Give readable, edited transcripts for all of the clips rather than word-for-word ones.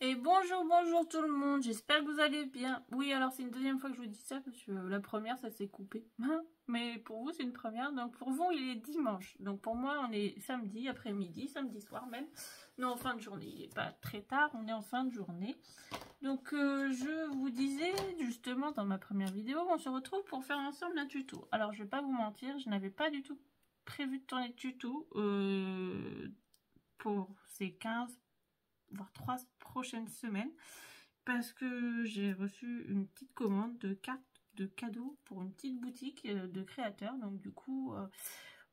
Et bonjour, bonjour tout le monde, j'espère que vous allez bien. Oui, alors c'est une deuxième fois que je vous dis ça, parce que la première, ça s'est coupé. Mais pour vous, c'est une première, donc pour vous, il est dimanche. Donc pour moi, on est samedi après-midi, samedi soir même. Non, en fin de journée, il n'est pas très tard, on est en fin de journée. Donc je vous disais, justement, dans ma première vidéo, on se retrouve pour faire ensemble un tuto. Alors je vais pas vous mentir, je n'avais pas du tout prévu de tourner de tuto pour ces 15 voire 3 prochaines semaines, parce que j'ai reçu une petite commande de cartes de cadeaux pour une petite boutique de créateurs, donc du coup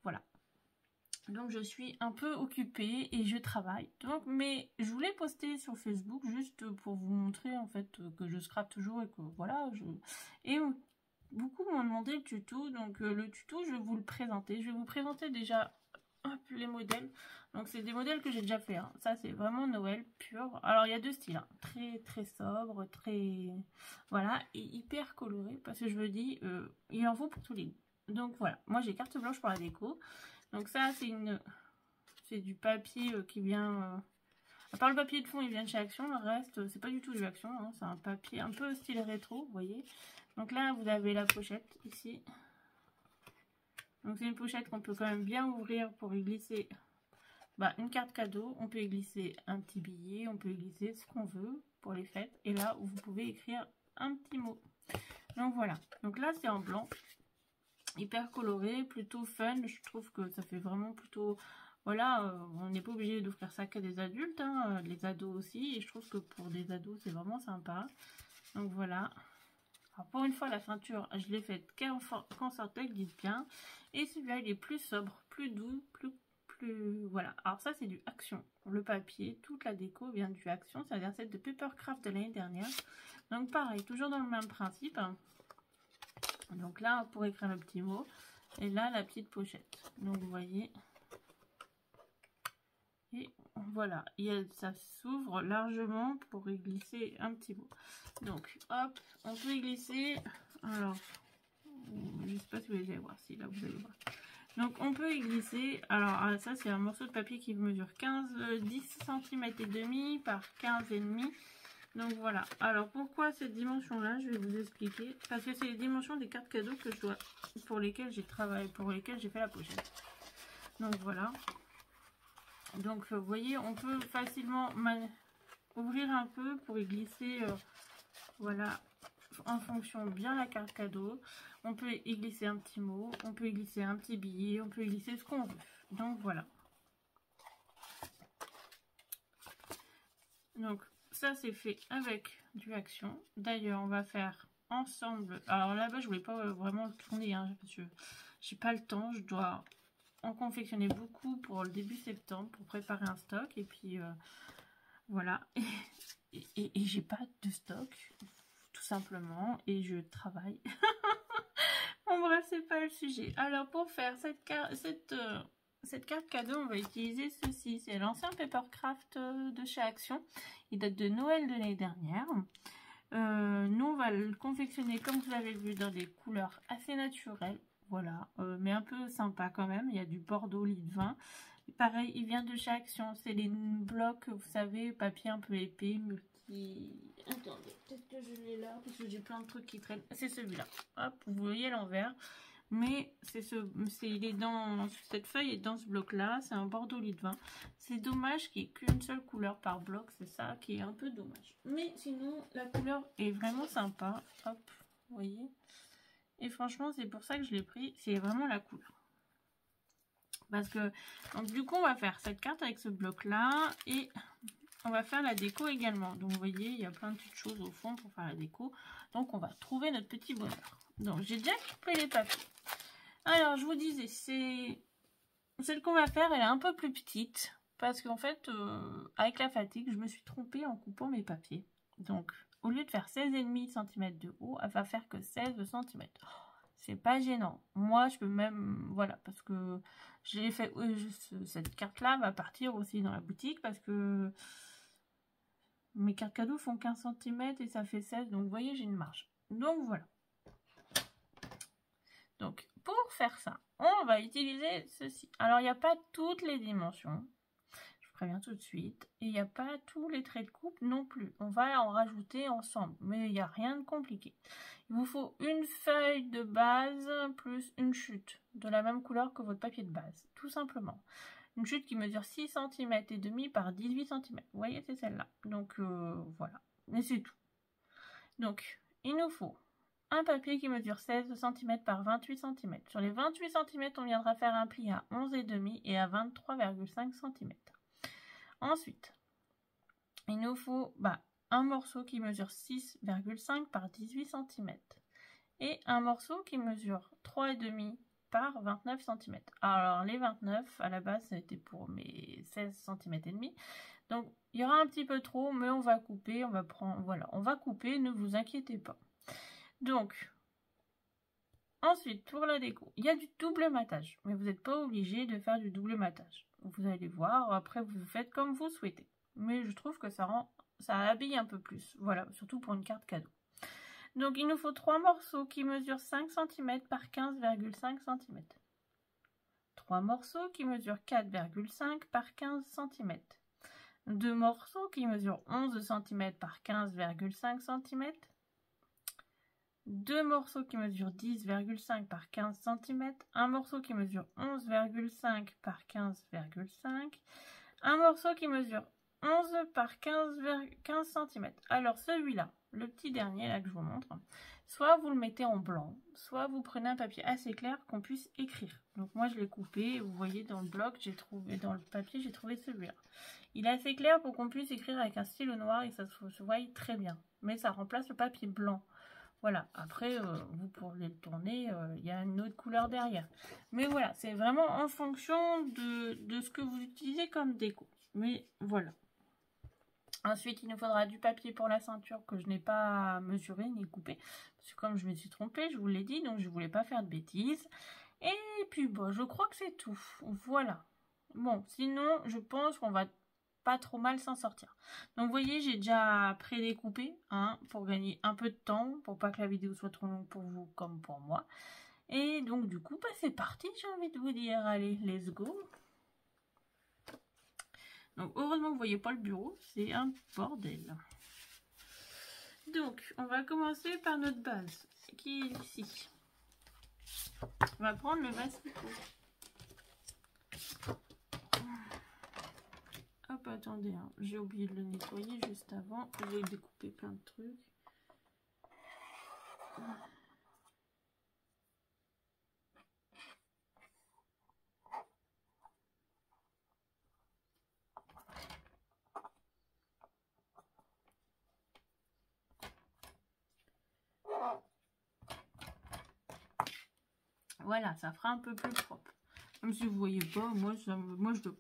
voilà, donc je suis un peu occupée et je travaille, donc mais je voulais poster sur Facebook juste pour vous montrer en fait que je scrape toujours et que voilà, et beaucoup m'ont demandé le tuto, donc le tuto je vais vous le présenter. Je vais vous présenter déjà les modèles. Donc c'est des modèles que j'ai déjà fait, hein. Ça c'est vraiment Noël pur. Alors il y a deux styles, hein. Très très sobre, très voilà, et hyper coloré, parce que je me dis il en faut pour tous les goûts. Donc voilà, moi j'ai carte blanche pour la déco. Donc ça c'est du papier qui vient à part le papier de fond, il vient de chez Action. Le reste c'est pas du tout du Action, hein. C'est un papier un peu style rétro, vous voyez. Donc là vous avez la pochette ici. Donc c'est une pochette qu'on peut quand même bien ouvrir pour y glisser une carte cadeau. On peut y glisser un petit billet, on peut y glisser ce qu'on veut pour les fêtes. Et là, vous pouvez écrire un petit mot. Donc voilà. Donc là, c'est en blanc. Hyper coloré, plutôt fun. Je trouve que ça fait vraiment plutôt... Voilà, on n'est pas obligé d'offrir ça qu'à des adultes, hein, les ados aussi. Et je trouve que pour des ados, c'est vraiment sympa. Donc voilà. Alors pour une fois, la ceinture, je l'ai faite qu'en Sortec, dites bien. Et celui-là, il est plus sobre, plus doux, plus voilà. Alors ça, c'est du Action. Le papier, toute la déco vient du Action. C'est un set de Papercraft de l'année dernière. Donc pareil, toujours dans le même principe. Donc là, pour écrire le petit mot. Et là, la petite pochette. Donc vous voyez. Et voilà, ça s'ouvre largement pour y glisser un petit mot. Donc hop, on peut y glisser. Alors, je ne sais pas si vous allez voir. Si, là, vous allez voir. Donc on peut y glisser, alors ça c'est un morceau de papier qui mesure 10 cm et demi par 15 et demi. Donc voilà, alors pourquoi cette dimension là, je vais vous expliquer. Parce que c'est les dimensions des cartes cadeaux que pour lesquelles j'ai travaillé, pour lesquelles j'ai fait la pochette. Donc voilà. Donc vous voyez, on peut facilement ouvrir un peu pour y glisser, voilà, en fonction bien la carte cadeau. On peut y glisser un petit mot, on peut y glisser un petit billet, on peut y glisser ce qu'on veut. Donc voilà. Donc ça c'est fait avec du Action. D'ailleurs on va faire ensemble. Alors là-bas je voulais pas vraiment le tourner, hein, parce que j'ai pas le temps. Je dois en confectionner beaucoup pour le début septembre pour préparer un stock. Et puis voilà. Et j'ai pas de stock, tout simplement. Et je travaille. Bon bref, c'est pas le sujet. Alors pour faire cette carte cadeau, on va utiliser ceci. C'est l'ancien Papercraft de chez Action. Il date de Noël de l'année dernière. Nous, on va le confectionner comme vous l'avez vu dans des couleurs assez naturelles. Voilà, mais un peu sympa quand même. Il y a du bordeaux, lit de vin. Pareil, il vient de chez Action. C'est les blocs, vous savez, papier un peu épais, Attendez, peut-être que je l'ai là, parce que j'ai plein de trucs qui traînent. C'est celui-là. Hop, vous voyez l'envers. Mais il est dans cette feuille et dans ce bloc-là. C'est un bordeaux lit de vin. C'est dommage qu'il n'y ait qu'une seule couleur par bloc. C'est ça qui est un peu dommage. Mais sinon, la couleur est vraiment sympa. Hop, vous voyez. Et franchement, c'est pour ça que je l'ai pris. C'est vraiment la couleur. Parce que, donc du coup, on va faire cette carte avec ce bloc-là. Et on va faire la déco également. Donc, vous voyez, il y a plein de petites choses au fond pour faire la déco. Donc, on va trouver notre petit bonheur. Donc, j'ai déjà coupé les papiers. Alors, je vous disais, celle qu'on va faire, elle est un peu plus petite. Parce qu'en fait, avec la fatigue, je me suis trompée en coupant mes papiers. Donc, au lieu de faire 16,5 cm de haut, elle va faire que 16 cm. C'est pas gênant. Moi, je peux même... Voilà, parce que j'ai fait... cette carte-là va partir aussi dans la boutique parce que mes cartes cadeaux font 15 cm et ça fait 16. Donc, vous voyez, j'ai une marge. Donc, voilà. Donc, pour faire ça, on va utiliser ceci. Alors, il n'y a pas toutes les dimensions. Je préviens tout de suite. Et il n'y a pas tous les traits de coupe non plus. On va en rajouter ensemble, mais il n'y a rien de compliqué. Il vous faut une feuille de base plus une chute de la même couleur que votre papier de base, tout simplement. Une chute qui mesure 6 cm et demi par 18 cm. Vous voyez, c'est celle-là. Donc voilà, mais c'est tout. Donc, il nous faut un papier qui mesure 16 cm par 28 cm. Sur les 28 cm, on viendra faire un pli à 11,5 et à 23,5 cm. Ensuite, il nous faut un morceau qui mesure 6,5 par 18 cm et un morceau qui mesure 3,5 par 29 cm. Alors, les 29, à la base, ça a été pour mes 16 cm et demi. Donc, il y aura un petit peu trop, mais on va couper, on va couper, ne vous inquiétez pas. Donc, ensuite, pour la déco, il y a du double matage, mais vous n'êtes pas obligé de faire du double matage. Vous allez voir, après vous faites comme vous souhaitez. Mais je trouve que ça habille un peu plus, voilà, surtout pour une carte cadeau. Donc, il nous faut 3 morceaux qui mesurent 5 cm par 15,5 cm. 3 morceaux qui mesurent 4,5 par 15 cm. 2 morceaux qui mesurent 11 cm par 15,5 cm. 2 morceaux qui mesurent 10,5 par 15 cm, un morceau qui mesure 11,5 par 15,5, un morceau qui mesure 11 par 15 cm. Alors celui-là, le petit dernier là que je vous montre, soit vous le mettez en blanc, soit vous prenez un papier assez clair qu'on puisse écrire. Donc moi je l'ai coupé, vous voyez dans le bloc, dans le papier, j'ai trouvé celui-là. Il est assez clair pour qu'on puisse écrire avec un stylo noir et ça se voit très bien. Mais ça remplace le papier blanc. Voilà, après, vous pourrez le tourner, il y a une autre couleur derrière. Mais voilà, c'est vraiment en fonction de ce que vous utilisez comme déco. Mais voilà. Ensuite, il nous faudra du papier pour la ceinture que je n'ai pas mesuré ni coupé. Parce que comme je me suis trompée, je vous l'ai dit, donc je ne voulais pas faire de bêtises. Et puis, bon, je crois que c'est tout. Voilà. Bon, sinon, je pense qu'on va pas trop mal s'en sortir. Donc vous voyez, j'ai déjà pré-découpé pour gagner un peu de temps, pour pas que la vidéo soit trop longue pour vous comme pour moi. Et donc du coup, c'est parti, j'ai envie de vous dire. Allez, let's go. Donc heureusement vous voyez pas le bureau, c'est un bordel. Donc on va commencer par notre base, qui est ici. On va prendre le massicot. Hop, attendez, j'ai oublié de le nettoyer juste avant. J'ai découpé plein de trucs. Voilà, ça fera un peu plus propre. Même si vous ne voyez pas, moi je veux.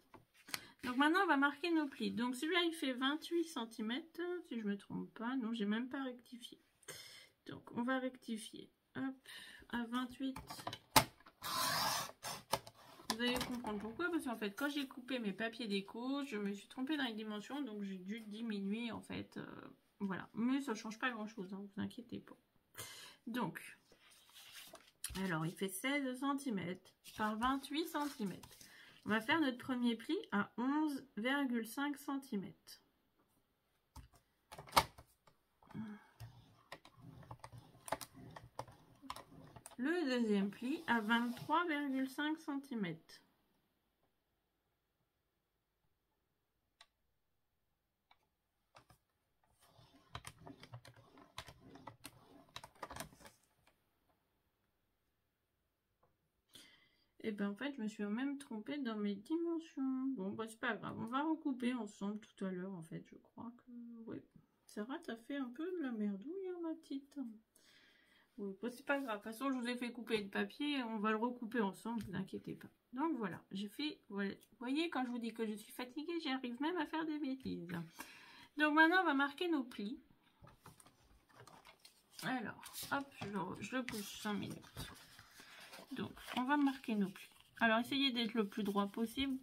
Donc maintenant, on va marquer nos plis. Donc celui-là, il fait 28 cm, si je ne me trompe pas. Non, j'ai même pas rectifié. Donc on va rectifier. Hop, à 28. Vous allez comprendre pourquoi. Parce qu'en fait, quand j'ai coupé mes papiers déco, je me suis trompée dans les dimensions. Donc j'ai dû diminuer en fait. Voilà. Mais ça ne change pas grand-chose, ne vous inquiétez pas. Donc, alors il fait 16 cm par 28 cm. On va faire notre premier pli à 11,5 cm. Le deuxième pli à 23,5 cm. Et bien en fait, je me suis même trompée dans mes dimensions. Bon, c'est pas grave. On va recouper ensemble tout à l'heure, en fait. Je crois que... Oui. Sarah, t'as fait un peu de la merdouille, ma petite. Oui, c'est pas grave. De toute façon, je vous ai fait couper le papier. On va le recouper ensemble, ne vous inquiétez pas. Donc voilà, j'ai fait... Voilà. Vous voyez, quand je vous dis que je suis fatiguée, j'arrive même à faire des bêtises. Donc maintenant, on va marquer nos plis. Alors, hop, je le pousse 5 minutes. Donc, on va marquer nos plis. Alors, essayez d'être le plus droit possible.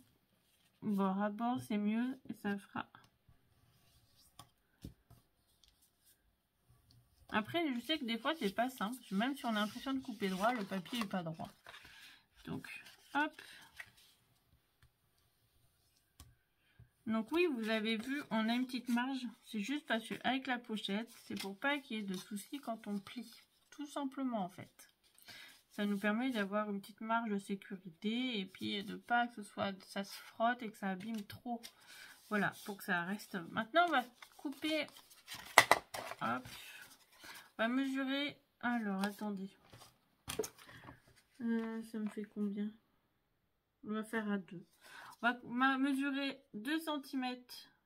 Bord à bord, c'est mieux. Et ça fera... Après, je sais que des fois, c'est pas simple. Même si on a l'impression de couper droit, le papier n'est pas droit. Donc, hop. Donc oui, vous avez vu, on a une petite marge. C'est juste parce que avec la pochette, c'est pour pas qu'il y ait de soucis quand on plie. Tout simplement en fait. Ça nous permet d'avoir une petite marge de sécurité et puis de pas que ce soit, ça se frotte et que ça abîme trop. Voilà, pour que ça reste. Maintenant, on va couper. Hop. On va mesurer. Alors, attendez. Ça me fait combien? On va faire à 2. On va mesurer 2 cm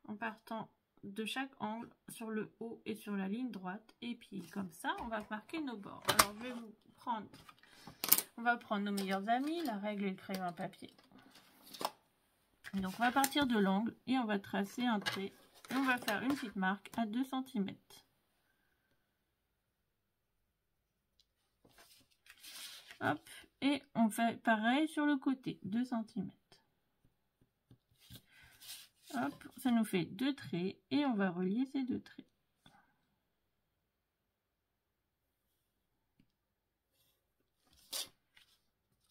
en partant de chaque angle sur le haut et sur la ligne droite. Et puis, comme ça, on va marquer nos bords. Alors, je vais vous prendre. On va prendre nos meilleurs amis, la règle et le crayon à papier. Donc, on va partir de l'angle et on va tracer un trait. Et on va faire une petite marque à 2 cm. Hop, et on fait pareil sur le côté, 2 cm. Hop, ça nous fait 2 traits et on va relier ces 2 traits.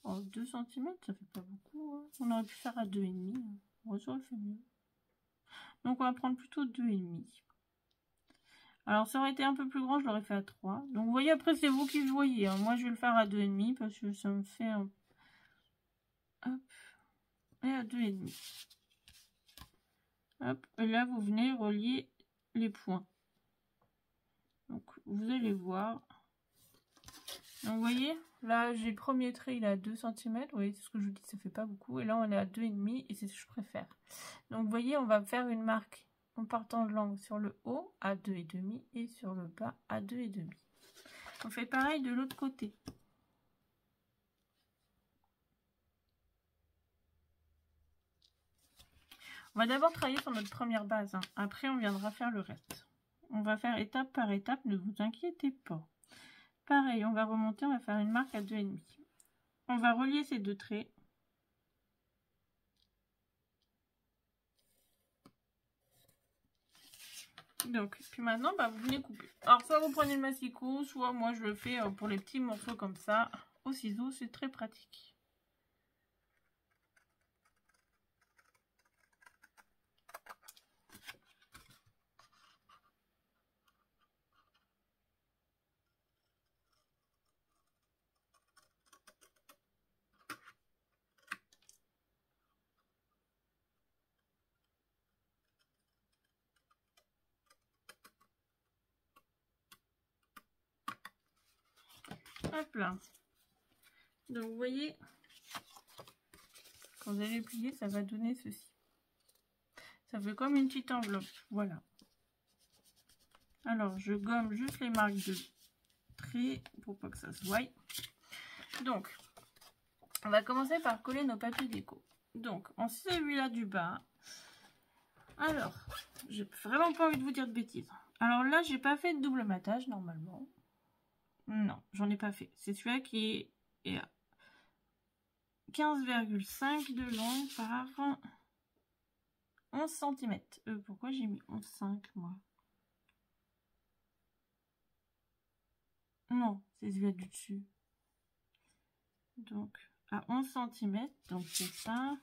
Oh, 2 cm, ça fait pas beaucoup. Hein. On aurait pu faire à 2,5. On aurait fait mieux. Donc on va prendre plutôt 2,5. Alors ça aurait été un peu plus grand, je l'aurais fait à 3. Donc vous voyez, après c'est vous qui le voyez. Hein. Moi je vais le faire à 2,5 parce que ça me fait un... Hop. Et à 2,5. Hop. Et là vous venez relier les points. Donc vous allez voir. Donc vous voyez, là j'ai le premier trait, il est à 2 cm. Vous voyez, c'est ce que je vous dis, ça fait pas beaucoup. Et là on est à 2,5 et c'est ce que je préfère. Donc vous voyez, on va faire une marque en partant de l'angle sur le haut à 2,5 et sur le bas à 2,5. On fait pareil de l'autre côté. On va d'abord travailler sur notre première base. Hein. Après, on viendra faire le reste. On va faire étape par étape, ne vous inquiétez pas. Pareil, on va remonter, on va faire une marque à 2,5. On va relier ces 2 traits. Donc, puis maintenant, bah, vous venez couper. Alors, soit vous prenez le massicot, soit moi je le fais pour les petits morceaux comme ça. Au ciseau, c'est très pratique. Hop là. Donc, vous voyez, quand vous allez plier, ça va donner ceci. Ça fait comme une petite enveloppe. Voilà. Alors, je gomme juste les marques de traits pour pas que ça se voie. Donc, on va commencer par coller nos papiers déco. Donc, en celui-là du bas. Alors, j'ai vraiment pas envie de vous dire de bêtises. Alors là, j'ai pas fait de double matage normalement. Non, j'en ai pas fait. C'est celui-là qui est à 15,5 de long par 11 cm. Pourquoi j'ai mis 11,5 moi? Non, c'est celui-là du dessus. Donc, à 11 cm, donc c'est ça,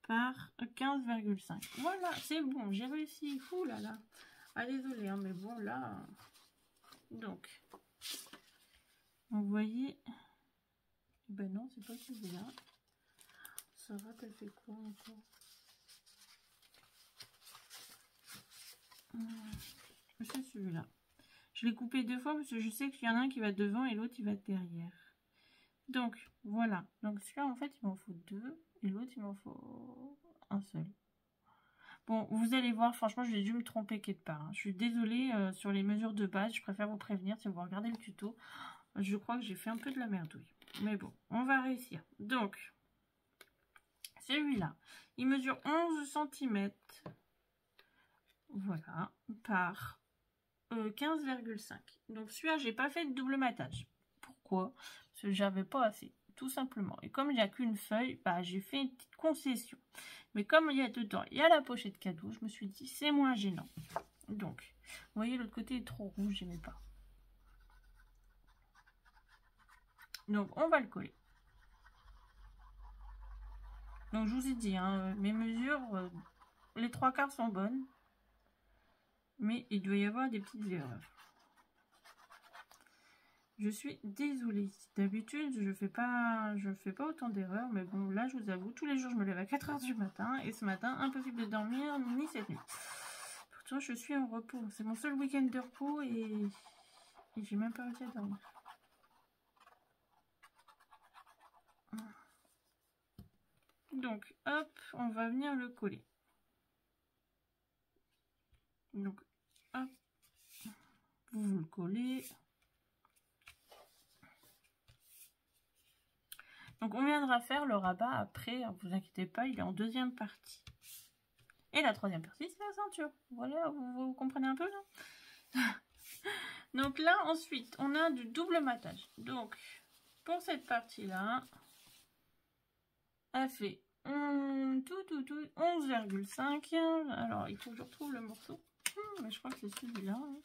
par 15,5. Voilà, c'est bon, j'ai réussi. Ouh là là. Ah, désolé, hein, mais bon, là... Donc, vous voyez... Ben non, c'est pas celui-là. Ça va, t'as fait quoi encore? C'est celui-là. Je l'ai coupé 2 fois parce que je sais qu'il y en a un qui va devant et l'autre il va derrière. Donc, voilà. Donc celui-là, en fait, il m'en faut 2. Et l'autre, il m'en faut un seul. Bon, vous allez voir, franchement, j'ai dû me tromper quelque part. Hein. Je suis désolée sur les mesures de base. Je préfère vous prévenir si vous regardez le tuto. Je crois que j'ai fait un peu de la merdouille. Mais bon, on va réussir. Donc, celui-là, il mesure 11 cm. Voilà, par 15,5. Donc celui-là, j'ai pas fait de double matage. Pourquoi? Parce que j'avais pas assez, tout simplement. Et comme il n'y a qu'une feuille, bah, j'ai fait une petite concession. Mais comme il y a dedans, il y a la pochette cadeau, je me suis dit c'est moins gênant. Donc, vous voyez, l'autre côté est trop rouge, j'aimais pas. Donc, on va le coller. Donc, je vous ai dit, hein, mes mesures, les 3/4 sont bonnes. Mais il doit y avoir des petites erreurs. Je suis désolée. D'habitude, je fais pas autant d'erreurs. Mais bon, là, je vous avoue, tous les jours, je me lève à 4 h du matin. Et ce matin, impossible de dormir, ni cette nuit. Pourtant, je suis en repos. C'est mon seul week-end de repos et j'ai même pas réussi à dormir. Donc, hop, on va venir le coller. Donc, hop, vous le collez. Donc, on viendra faire le rabat après, ne vous inquiétez pas, il est en deuxième partie. Et la troisième partie, c'est la ceinture. Voilà, vous comprenez un peu, là. Donc là, ensuite, on a du double matage. Donc, pour cette partie-là, elle fait 11,5. Alors, il faut que je retrouve le morceau. Mais je crois que c'est celui-là. Hein.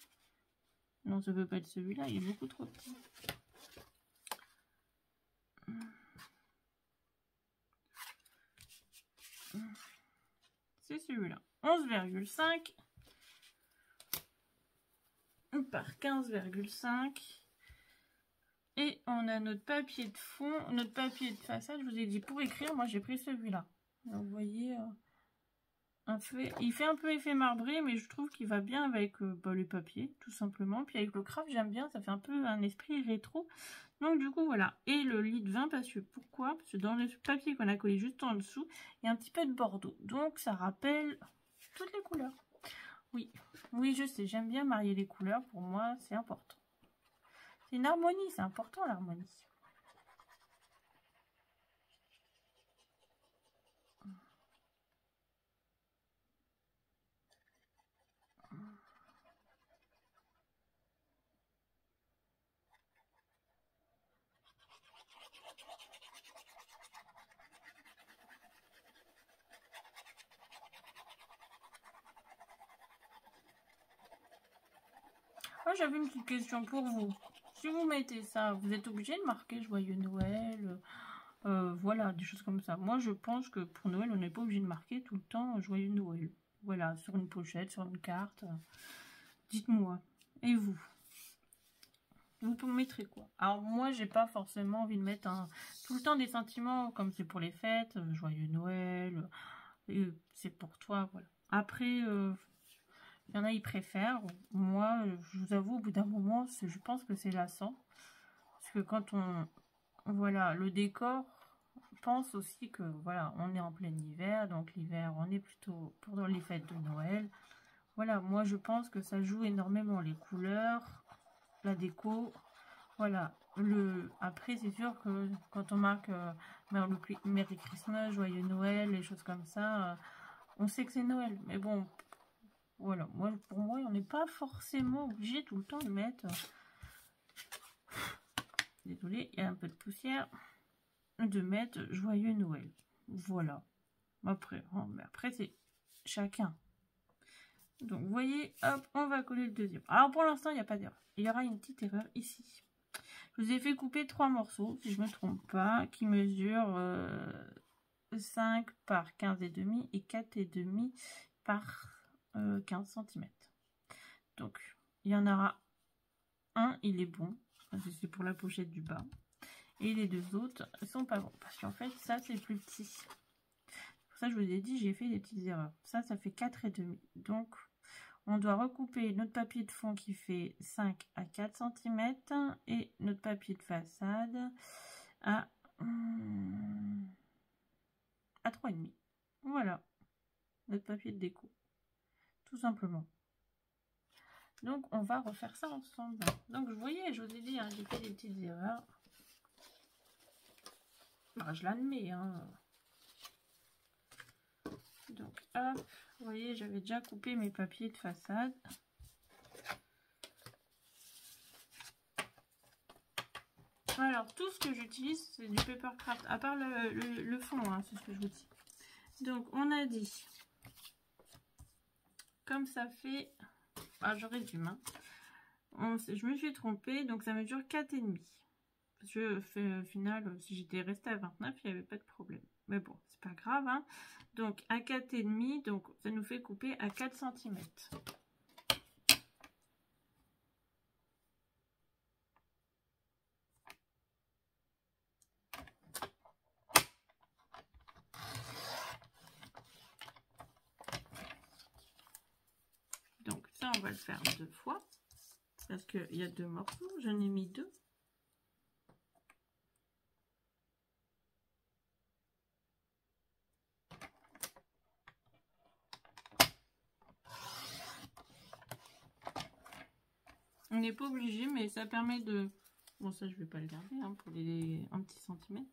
Non, ça ne peut pas être celui-là, il est beaucoup trop petit. C'est celui-là. 11,5 par 15,5. Et on a notre papier de fond, notre papier de façade. Je vous ai dit pour écrire, moi j'ai pris celui-là. Donc vous voyez, il fait un peu effet marbré, mais je trouve qu'il va bien avec le papier, tout simplement. Puis avec le craft, j'aime bien, ça fait un peu un esprit rétro. Donc du coup, voilà. Et le lit de vin, parce que pourquoi? Parce que dans le papier qu'on a collé juste en dessous, il y a un petit peu de bordeaux. Donc ça rappelle toutes les couleurs. Oui, oui, je sais, j'aime bien marier les couleurs. Pour moi, c'est important. C'est une harmonie, c'est important l'harmonie. Moi, j'avais une petite question pour vous. Si vous mettez ça, vous êtes obligé de marquer Joyeux Noël, voilà, des choses comme ça. Moi, je pense que pour Noël, on n'est pas obligé de marquer tout le temps Joyeux Noël. Voilà, sur une pochette, sur une carte. Dites-moi. Et vous? Vous mettrez quoi? Alors, moi, j'ai pas forcément envie de mettre tout le temps des sentiments, comme c'est pour les fêtes, Joyeux Noël, c'est pour toi, voilà. Après, il y en a, ils préfèrent. Moi, je vous avoue, au bout d'un moment, je pense que c'est lassant. Parce que quand voilà, le décor pense aussi que, voilà, on est en plein hiver. Donc, l'hiver, on est plutôt pour les fêtes de Noël. Voilà, moi, je pense que ça joue énormément. Les couleurs, la déco. Voilà. Après, c'est sûr que quand on marque Merry Christmas, Joyeux Noël, les choses comme ça, on sait que c'est Noël. Mais bon... Voilà, pour moi, on n'est pas forcément obligé tout le temps de mettre... Désolée, il y a un peu de poussière. De mettre Joyeux Noël. Voilà. Après, mais après c'est chacun. Donc, vous voyez, hop, on va coller le deuxième. Alors, pour l'instant, il n'y a pas d'erreur. Il y aura une petite erreur ici. Je vous ai fait couper 3 morceaux, si je ne me trompe pas, qui mesurent 5 par 15,5 et 4,5 par 15 cm. Donc, il y en aura un, il est bon. C'est pour la pochette du bas. Et les deux autres sont pas bons. Parce qu'en fait, ça, c'est plus petit. Pour ça, je vous ai dit, j'ai fait des petites erreurs. Ça fait 4,5. Donc, on doit recouper notre papier de fond qui fait 5 à 4 cm. Et notre papier de façade à 3,5. Voilà. Notre papier de déco. Tout simplement. Donc, on va refaire ça ensemble. Donc, vous voyez, je vous ai dit, hein, j'ai fait des petites erreurs. Bah, je l'admets. Hein. Donc, hop, vous voyez, j'avais déjà coupé mes papiers de façade. Alors, tout ce que j'utilise, c'est du Papercraft, à part le fond, hein, c'est ce que je vous dis. Donc, on a dit, comme ça fait... Ah, je résume. Hein. Je me suis trompée, donc ça mesure 4,5. Parce que au final, si j'étais restée à 29, il n'y avait pas de problème. Mais bon, c'est pas grave. Hein. Donc, à 4,5, donc ça nous fait couper à 4 cm. Donc, ça, on va le faire 2 fois. Parce qu'il y a 2 morceaux. J'en ai mis 2. On n'est pas obligé, mais ça permet de... Bon, ça, je vais pas le garder hein, pour les 1 petit centimètre.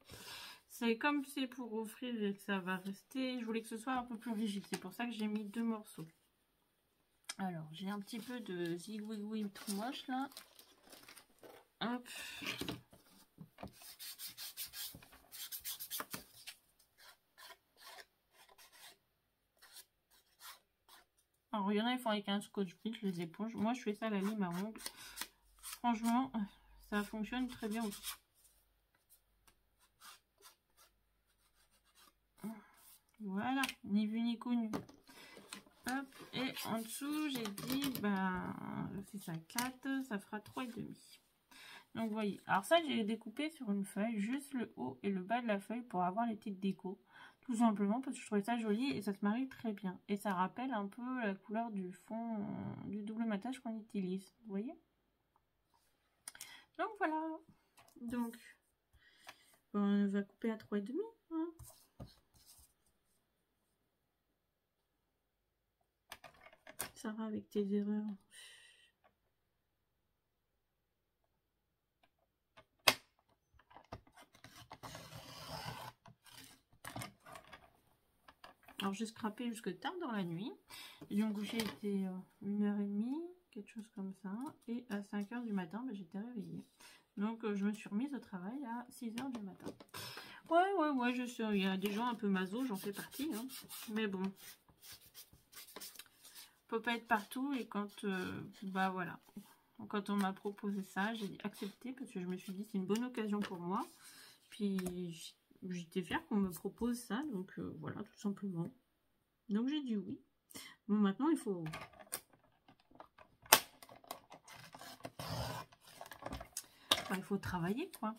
C'est comme c'est pour offrir et que ça va rester. Je voulais que ce soit un peu plus rigide. C'est pour ça que j'ai mis 2 morceaux. Alors, j'ai un petit peu de zigouigoui tout moche là. Hop. Alors, il y en a, ils font avec un scotch-brite, les éponges. Moi, je fais ça à la lime à ongles. Franchement, ça fonctionne très bien aussi. Voilà, ni vu ni connu. Hop, et en dessous, j'ai dit, ben, c'est ça, 4, ça fera 3,5. Donc, vous voyez. Alors ça, j'ai découpé sur une feuille, juste le haut et le bas de la feuille pour avoir les petites décos. Tout simplement parce que je trouvais ça joli et ça se marie très bien. Et ça rappelle un peu la couleur du fond du double matage qu'on utilise. Vous voyez? Donc, voilà. Donc, on va couper à 3,5. Hein. Sarah, avec tes erreurs. Alors j'ai scrappé jusque tard dans la nuit. Et donc coucher était 1h30, quelque chose comme ça. Et à 5h du matin, ben, j'étais réveillée. Donc je me suis remise au travail à 6h du matin. Ouais, je sais, il y a des gens un peu maso, j'en fais partie. Hein. Mais bon, peut pas être partout. Et quand, bah voilà, quand on m'a proposé ça, j'ai accepté parce que je me suis dit c'est une bonne occasion pour moi. Puis j'étais fière qu'on me propose ça, donc voilà, tout simplement. Donc j'ai dit oui. Bon, maintenant il faut... Enfin, il faut travailler, quoi.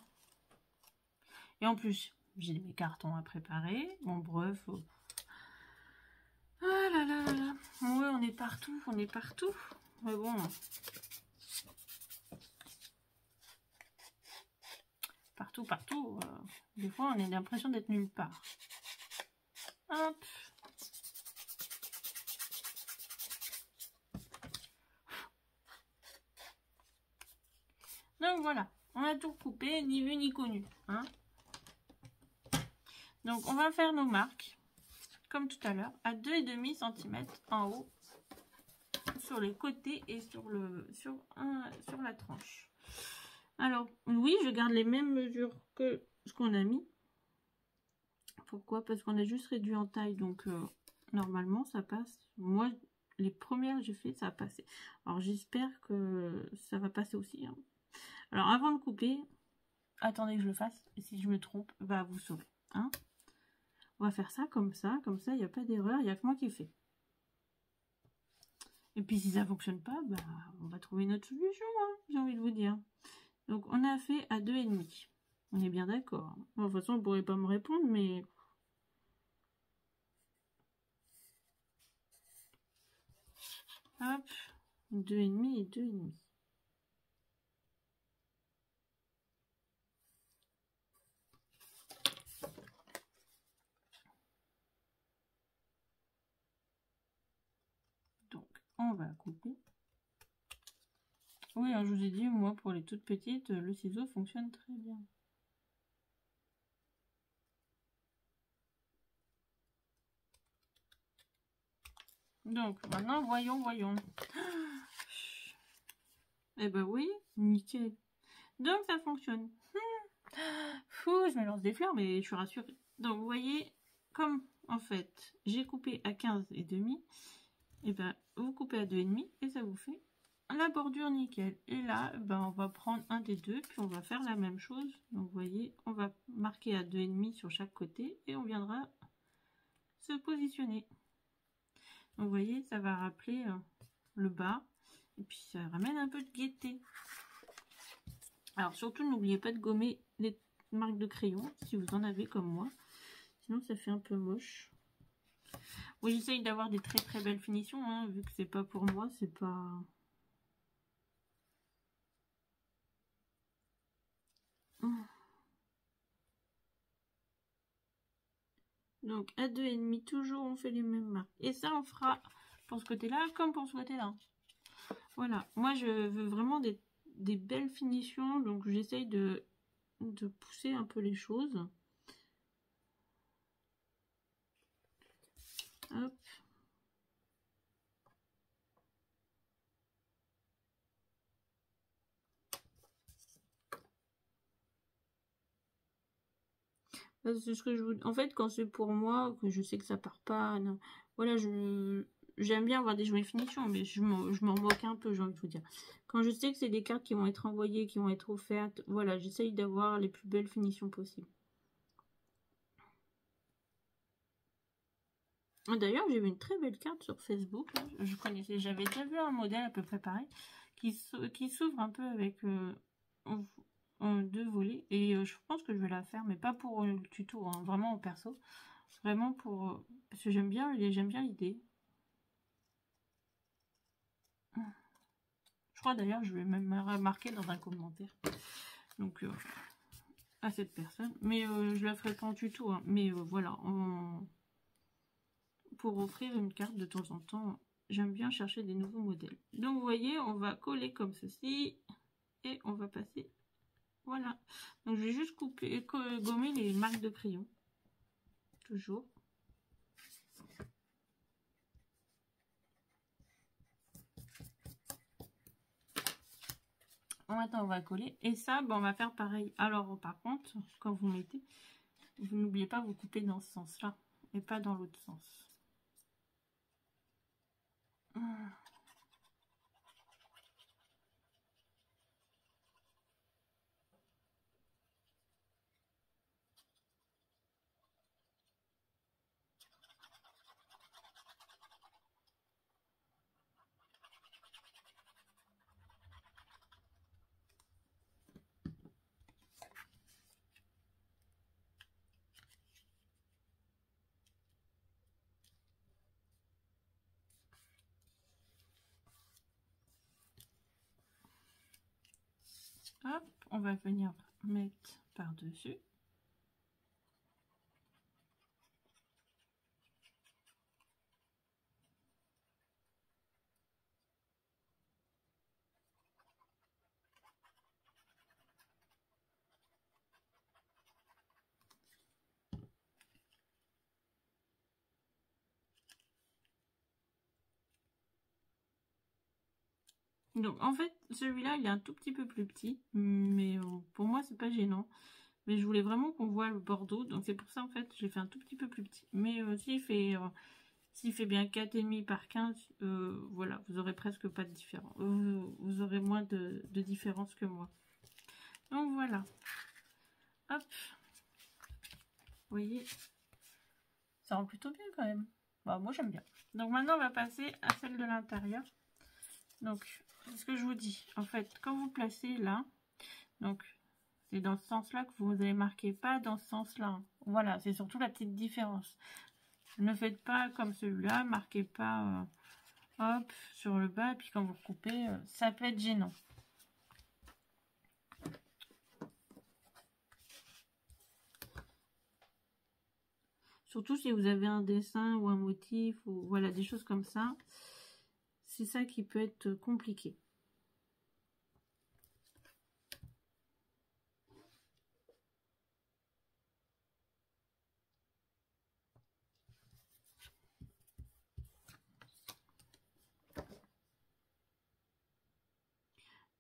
Et en plus, j'ai mes cartons à préparer. Bon, bref. Ah là là là là. Ouais, on est partout, on est partout. Mais bon... Partout. Des fois, on a l'impression d'être nulle part. Hop. Donc voilà, on a tout coupé, ni vu ni connu. Hein. Donc on va faire nos marques, comme tout à l'heure, à 2,5 cm en haut, sur les côtés et sur la tranche. Alors, oui, je garde les mêmes mesures que ce qu'on a mis. Pourquoi? Parce qu'on a juste réduit en taille, donc normalement ça passe. Moi, les premières que j'ai fait, ça a passé. Alors j'espère que ça va passer aussi. Hein. Alors avant de couper, attendez que je le fasse. Et si je me trompe, bah vous saurez. Hein. On va faire ça, il n'y a pas d'erreur, il n'y a que moi qui fais. Et puis si ça ne fonctionne pas, bah on va trouver une autre solution, hein, j'ai envie de vous dire. Donc on a fait à 2,5. On est bien d'accord. Hein. Bon, de toute façon, on ne pourrait pas me répondre, mais... Hop, 2,5 et 2,5. Donc, on va couper. Oui, hein, je vous ai dit, moi, pour les toutes petites, le ciseau fonctionne très bien. Donc, maintenant, voyons. Eh ben oui, nickel. Donc, ça fonctionne. Fou, je me lance des fleurs, mais je suis rassurée. Donc, vous voyez, comme, en fait, j'ai coupé à 15,5, et ben, vous coupez à 2,5 et ça vous fait la bordure nickel. Et là, ben, on va prendre un des deux, puis on va faire la même chose. Donc, vous voyez, on va marquer à 2,5 sur chaque côté et on viendra se positionner. Donc, vous voyez, ça va rappeler le bas et puis ça ramène un peu de gaieté. Alors, surtout, n'oubliez pas de gommer les marques de crayon si vous en avez comme moi. Sinon, ça fait un peu moche. Oui, j'essaye d'avoir des très très belles finitions, hein, vu que c'est pas pour moi, c'est pas... Donc à 2,5, toujours on fait les mêmes marques. Et ça on fera pour ce côté-là comme pour ce côté-là. Voilà, moi je veux vraiment des belles finitions, donc j'essaye de pousser un peu les choses. Hop. C'est ce que je vous... En fait, quand c'est pour moi, que je sais que ça part pas, non. Voilà, j'aime bien avoir des jolies finitions, mais je m'en moque un peu, j'ai envie de vous dire. Quand je sais que c'est des cartes qui vont être envoyées, qui vont être offertes, voilà, j'essaye d'avoir les plus belles finitions possibles. D'ailleurs, j'ai vu une très belle carte sur Facebook. Là. Je connaissais, j'avais déjà vu un modèle à peu près pareil, qui s'ouvre un peu avec deux volets. Et je pense que je vais la faire, mais pas pour le tuto, hein, vraiment en perso. Vraiment pour... parce que j'aime bien l'idée. Je crois d'ailleurs, je vais même remarquer dans un commentaire. Donc, à cette personne. Mais je la ferai pas en tuto. Hein. Mais voilà, pour offrir une carte de temps en temps, j'aime bien chercher des nouveaux modèles. Donc, vous voyez, on va coller comme ceci. Et on va passer... Voilà. Donc, je vais juste gommer les marques de crayon. Toujours. Maintenant, on va coller. Et ça, ben, on va faire pareil. Alors, par contre, quand vous mettez, vous n'oubliez pas, vous couper dans ce sens-là. Et pas dans l'autre sens. Hop, on va venir mettre par-dessus. Donc en fait, celui-là, il est un tout petit peu plus petit, mais pour moi, c'est pas gênant. Mais je voulais vraiment qu'on voit le bordeaux, donc c'est pour ça en fait, j'ai fait un tout petit peu plus petit. Mais s'il fait bien 4,5 par 15, voilà, vous aurez presque pas de différence. Vous aurez moins de différence que moi. Donc voilà. Hop. Vous voyez, ça rend plutôt bien quand même. Bah, moi j'aime bien. Donc maintenant, on va passer à celle de l'intérieur. Donc, c'est ce que je vous dis. En fait, quand vous placez là, donc c'est dans ce sens-là que vous allez marquer, pas dans ce sens-là. Voilà, c'est surtout la petite différence. Ne faites pas comme celui-là, marquez pas hop sur le bas, et puis quand vous coupez, ça peut être gênant. Surtout si vous avez un dessin ou un motif, ou voilà, des choses comme ça. C'est ça qui peut être compliqué.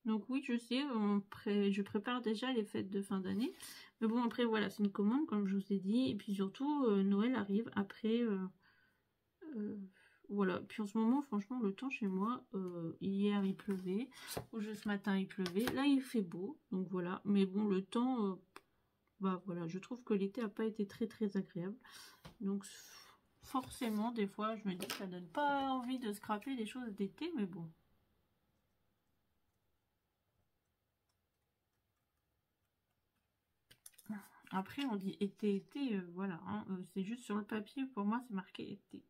Donc oui, je sais, je prépare déjà les fêtes de fin d'année. Mais bon, après, voilà, c'est une commande, comme je vous ai dit. Et puis surtout, Noël arrive après Voilà, puis en ce moment, franchement, le temps chez moi, hier il pleuvait, ce matin il pleuvait, là il fait beau, donc voilà. Mais bon, le temps, bah voilà, je trouve que l'été n'a pas été très très agréable. Donc forcément, des fois, je me dis que ça donne pas envie de scraper des choses d'été, mais bon. Après, on dit été, été, voilà, hein, c'est juste sur le papier, pour moi, c'est marqué été.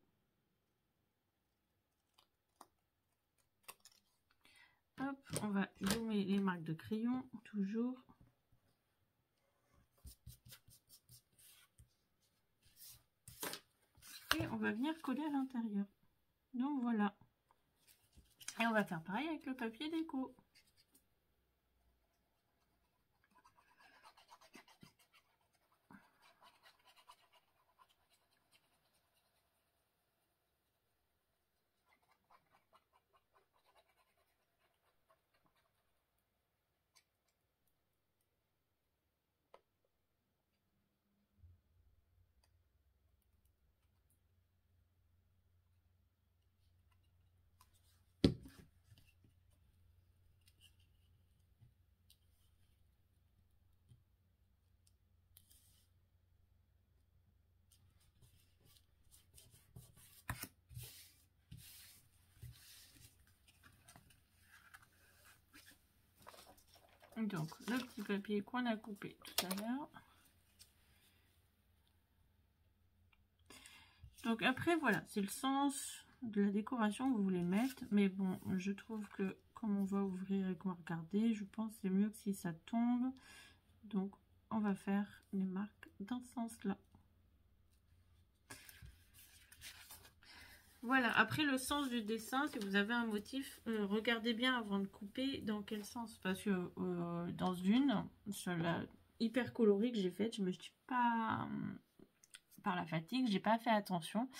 Hop, on va gommer les marques de crayon, toujours. Et on va venir coller à l'intérieur. Donc voilà. Et on va faire pareil avec le papier déco. Donc, le petit papier qu'on a coupé tout à l'heure. Donc après, voilà, c'est le sens de la décoration que vous voulez mettre. Mais bon, je trouve que comme on va ouvrir et qu'on va regarder, je pense que c'est mieux que si ça tombe. Donc, on va faire les marques dans ce sens-là. Voilà, après le sens du dessin, si vous avez un motif, regardez bien avant de couper dans quel sens. Parce que dans une, sur la hyper colorée que j'ai faite, je me suis pas, par la fatigue, j'ai pas fait attention.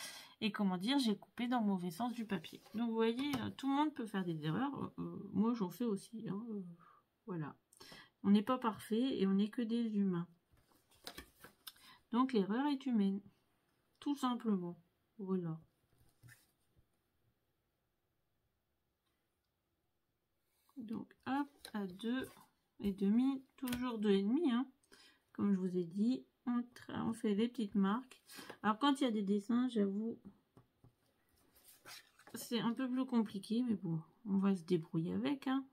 Et comment dire, j'ai coupé dans le mauvais sens du papier. Donc vous voyez, tout le monde peut faire des erreurs. Moi j'en fais aussi. Hein, voilà. On n'est pas parfait et on n'est que des humains. Donc l'erreur est humaine. Tout simplement. Voilà. Donc hop, à 2,5, toujours 2,5, hein. Comme je vous ai dit, on fait les petites marques. Alors quand il y a des dessins, j'avoue, c'est un peu plus compliqué, mais bon, on va se débrouiller avec, hein.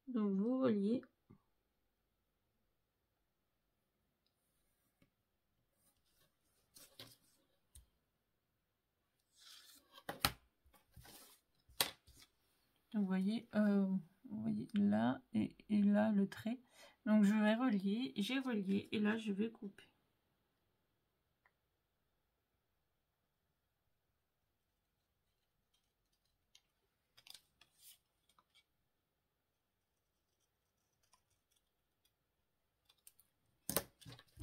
Donc vous reliez. Donc vous voyez là et là le trait. Donc je vais relier, j'ai relié et là je vais couper.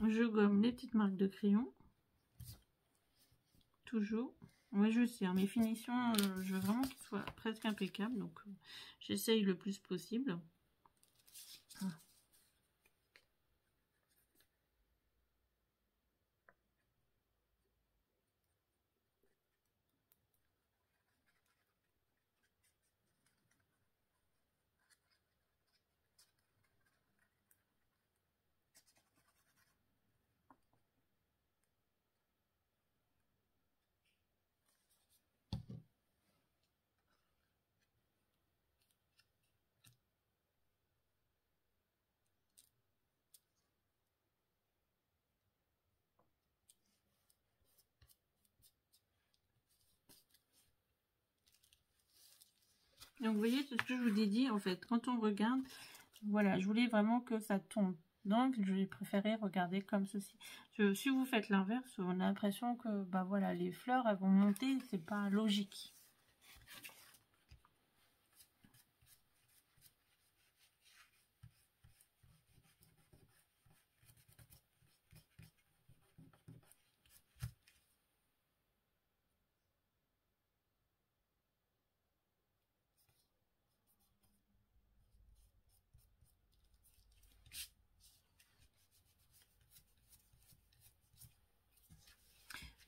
Je gomme les petites marques de crayon. Toujours. Oui, je sais, hein, mes finitions, je veux vraiment qu'ils soient presque impeccables. Donc j'essaye le plus possible. Donc vous voyez, c'est ce que je vous ai dit en fait. Quand on regarde, voilà, je voulais vraiment que ça tombe. Donc j'ai préféré regarder comme ceci. Si vous faites l'inverse, on a l'impression que bah voilà, les fleurs elles vont monter, c'est pas logique.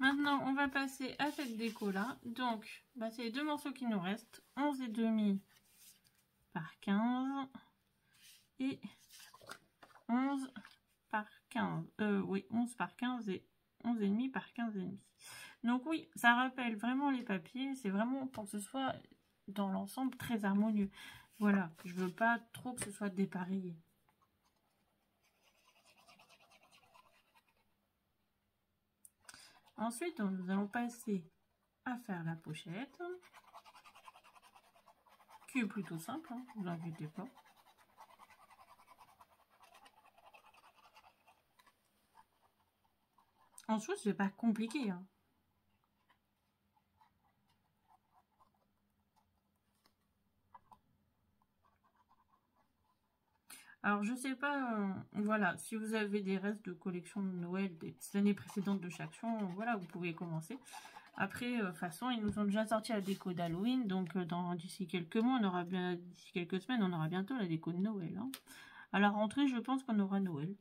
Maintenant, on va passer à cette déco-là. Donc, bah, c'est les deux morceaux qui nous restent. 11,5 par 15 et 11 par 15. Oui, 11 par 15 et 11,5 par 15,5. Donc oui, ça rappelle vraiment les papiers. C'est vraiment pour que ce soit dans l'ensemble très harmonieux. Voilà, je veux pas trop que ce soit dépareillé. Ensuite, nous allons passer à faire la pochette, qui est plutôt simple, hein, ne vous inquiétez pas. En soi, c'est pas compliqué. Hein. Alors, je sais pas, voilà, si vous avez des restes de collection de Noël des années précédentes de chaque Chaction, voilà, vous pouvez commencer. Après, de toute façon, ils nous ont déjà sorti la déco d'Halloween, donc d'ici quelques mois, on aura bien, d'ici quelques semaines, on aura bientôt la déco de Noël. Hein. À la rentrée, je pense qu'on aura Noël,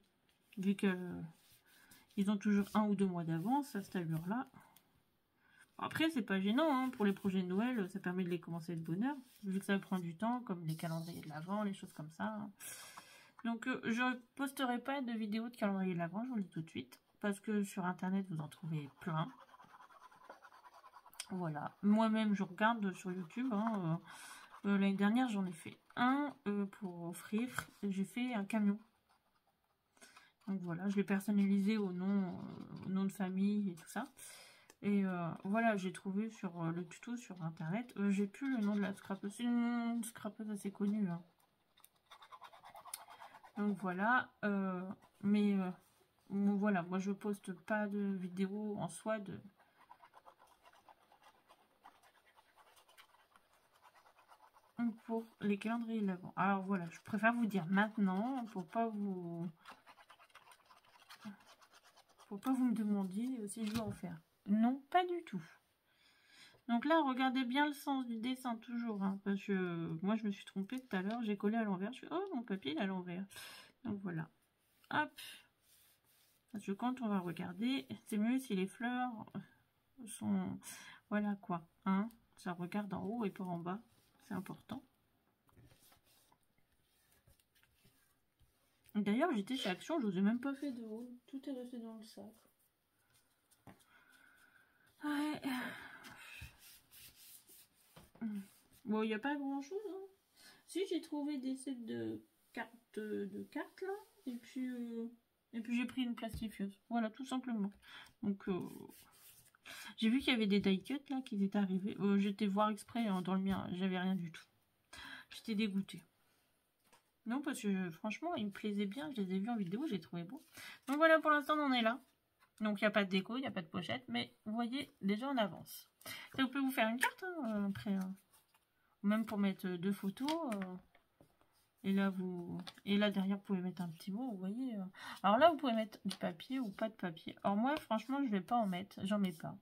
vu que ils ont toujours 1 ou 2 mois d'avance à cette allure-là. Après, c'est pas gênant, hein, pour les projets de Noël, ça permet de les commencer de bonne heure, vu que ça prend du temps, comme les calendriers de l'Avent, les choses comme ça. Hein. Donc, je posterai pas de vidéos de calendrier de l'Avent, je vous le dis tout de suite, parce que sur Internet, vous en trouvez plein. Voilà. Moi-même, je regarde sur YouTube. Hein, l'année dernière, j'en ai fait un pour offrir. J'ai fait un camion. Donc voilà, je l'ai personnalisé au nom de famille et tout ça. Et voilà, j'ai trouvé sur le tuto sur Internet. J'ai plus le nom de la scrapeuse. C'est une scrapeuse assez connue. Hein. Donc voilà. Mais voilà, moi je poste pas de vidéo en soi de... pour les calendriers de l'Avent. Alors voilà, je préfère vous dire maintenant pour pas vous me demandiez si je veux en faire. Non, pas du tout. Donc là, regardez bien le sens du dessin toujours, hein, parce que moi je me suis trompée tout à l'heure, j'ai collé à l'envers, je fais oh mon papier il est à l'envers. Donc voilà. Hop. Parce que quand on va regarder, c'est mieux si les fleurs sont voilà quoi, hein. Ça regarde en haut et pas en bas, c'est important. D'ailleurs, j'étais chez Action, je vous ai même pas fait de haut. Tout est resté dans le sac. Ouais. Bon, il n'y a pas grand chose. Hein. Si, j'ai trouvé des sets de cartes là. Et puis j'ai pris une plastifieuse. Voilà, tout simplement. Donc, j'ai vu qu'il y avait des die cuts là qui étaient arrivés. J'étais voir exprès hein, dans le mien, j'avais rien du tout. J'étais dégoûtée. Non, parce que franchement, ils me plaisaient bien. Je les ai vus en vidéo, j'ai trouvé beau. Donc voilà, pour l'instant, on en est là. Donc il n'y a pas de déco, il n'y a pas de pochette, mais vous voyez déjà en avance. Ça vous peut vous faire une carte hein, après, même pour mettre 2 photos. Et là derrière vous pouvez mettre un petit mot, vous voyez. Alors là vous pouvez mettre du papier ou pas de papier. Alors moi franchement je vais pas en mettre, j'en mets pas.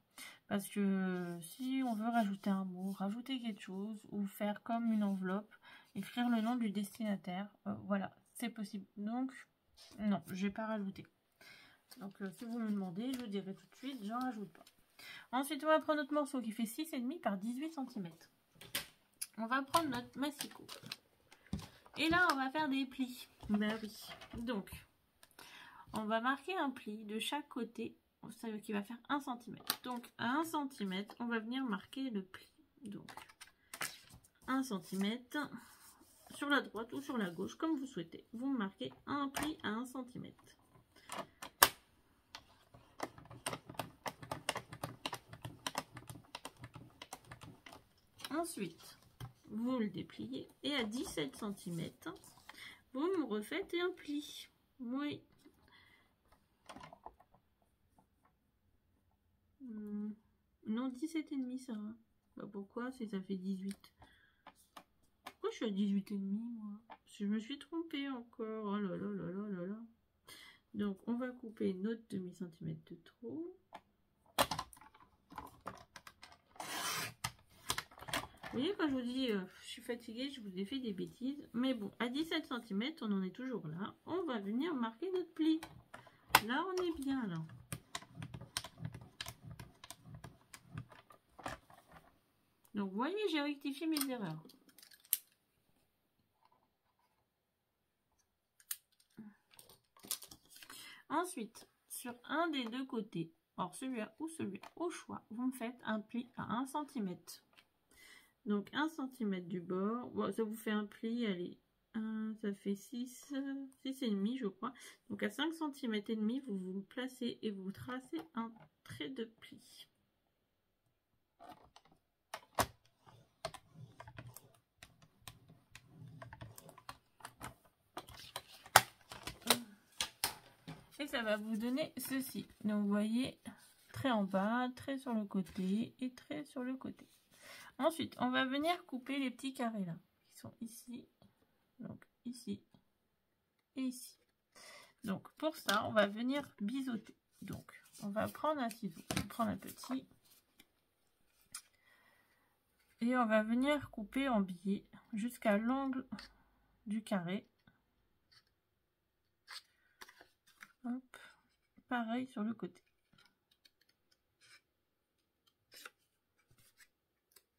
Parce que si on veut rajouter un mot, rajouter quelque chose, ou faire comme une enveloppe, écrire le nom du destinataire, voilà, c'est possible. Donc non, je vais pas rajouter. Donc si vous me demandez, je vous dirai tout de suite, j'en rajoute pas. Ensuite, on va prendre notre morceau qui fait 6,5 par 18 cm. On va prendre notre massicot. Et là, on va faire des plis. Ben oui. Donc, on va marquer un pli de chaque côté, qui va faire 1 cm. Donc, à 1 cm, on va venir marquer le pli. Donc, 1 cm sur la droite ou sur la gauche, comme vous souhaitez. Vous marquez un pli à 1 cm. Ensuite, vous le dépliez et à 17 cm, vous me refaites un pli. Oui. Non, 17,5 ça va. Bah pourquoi si ça fait 18? Pourquoi je suis à 18,5 moi? Parce que je me suis trompée encore. Oh là là là là là là. Donc on va couper notre demi-centimètre de trop. Vous voyez, quand je vous dis je suis fatiguée, je vous ai fait des bêtises. Mais bon, à 17 cm, on en est toujours là. On va venir marquer notre pli. Là, on est bien, là. Donc, vous voyez, j'ai rectifié mes erreurs. Ensuite, sur un des deux côtés, alors celui-là ou celui-là, au choix, vous me faites un pli à 1 cm. Donc 1 cm du bord, bon, ça vous fait un pli, allez, ça fait 6,5 je crois. Donc à 5 cm et demi, vous vous placez et vous tracez un trait de pli. Et ça va vous donner ceci. Donc vous voyez, trait en bas, trait sur le côté et trait sur le côté. Ensuite, on va venir couper les petits carrés là, qui sont ici, donc ici et ici. Donc pour ça, on va venir biseauter. Donc on va prendre un ciseau, on va prendre un petit, et on va venir couper en biais jusqu'à l'angle du carré. Hop, pareil sur le côté.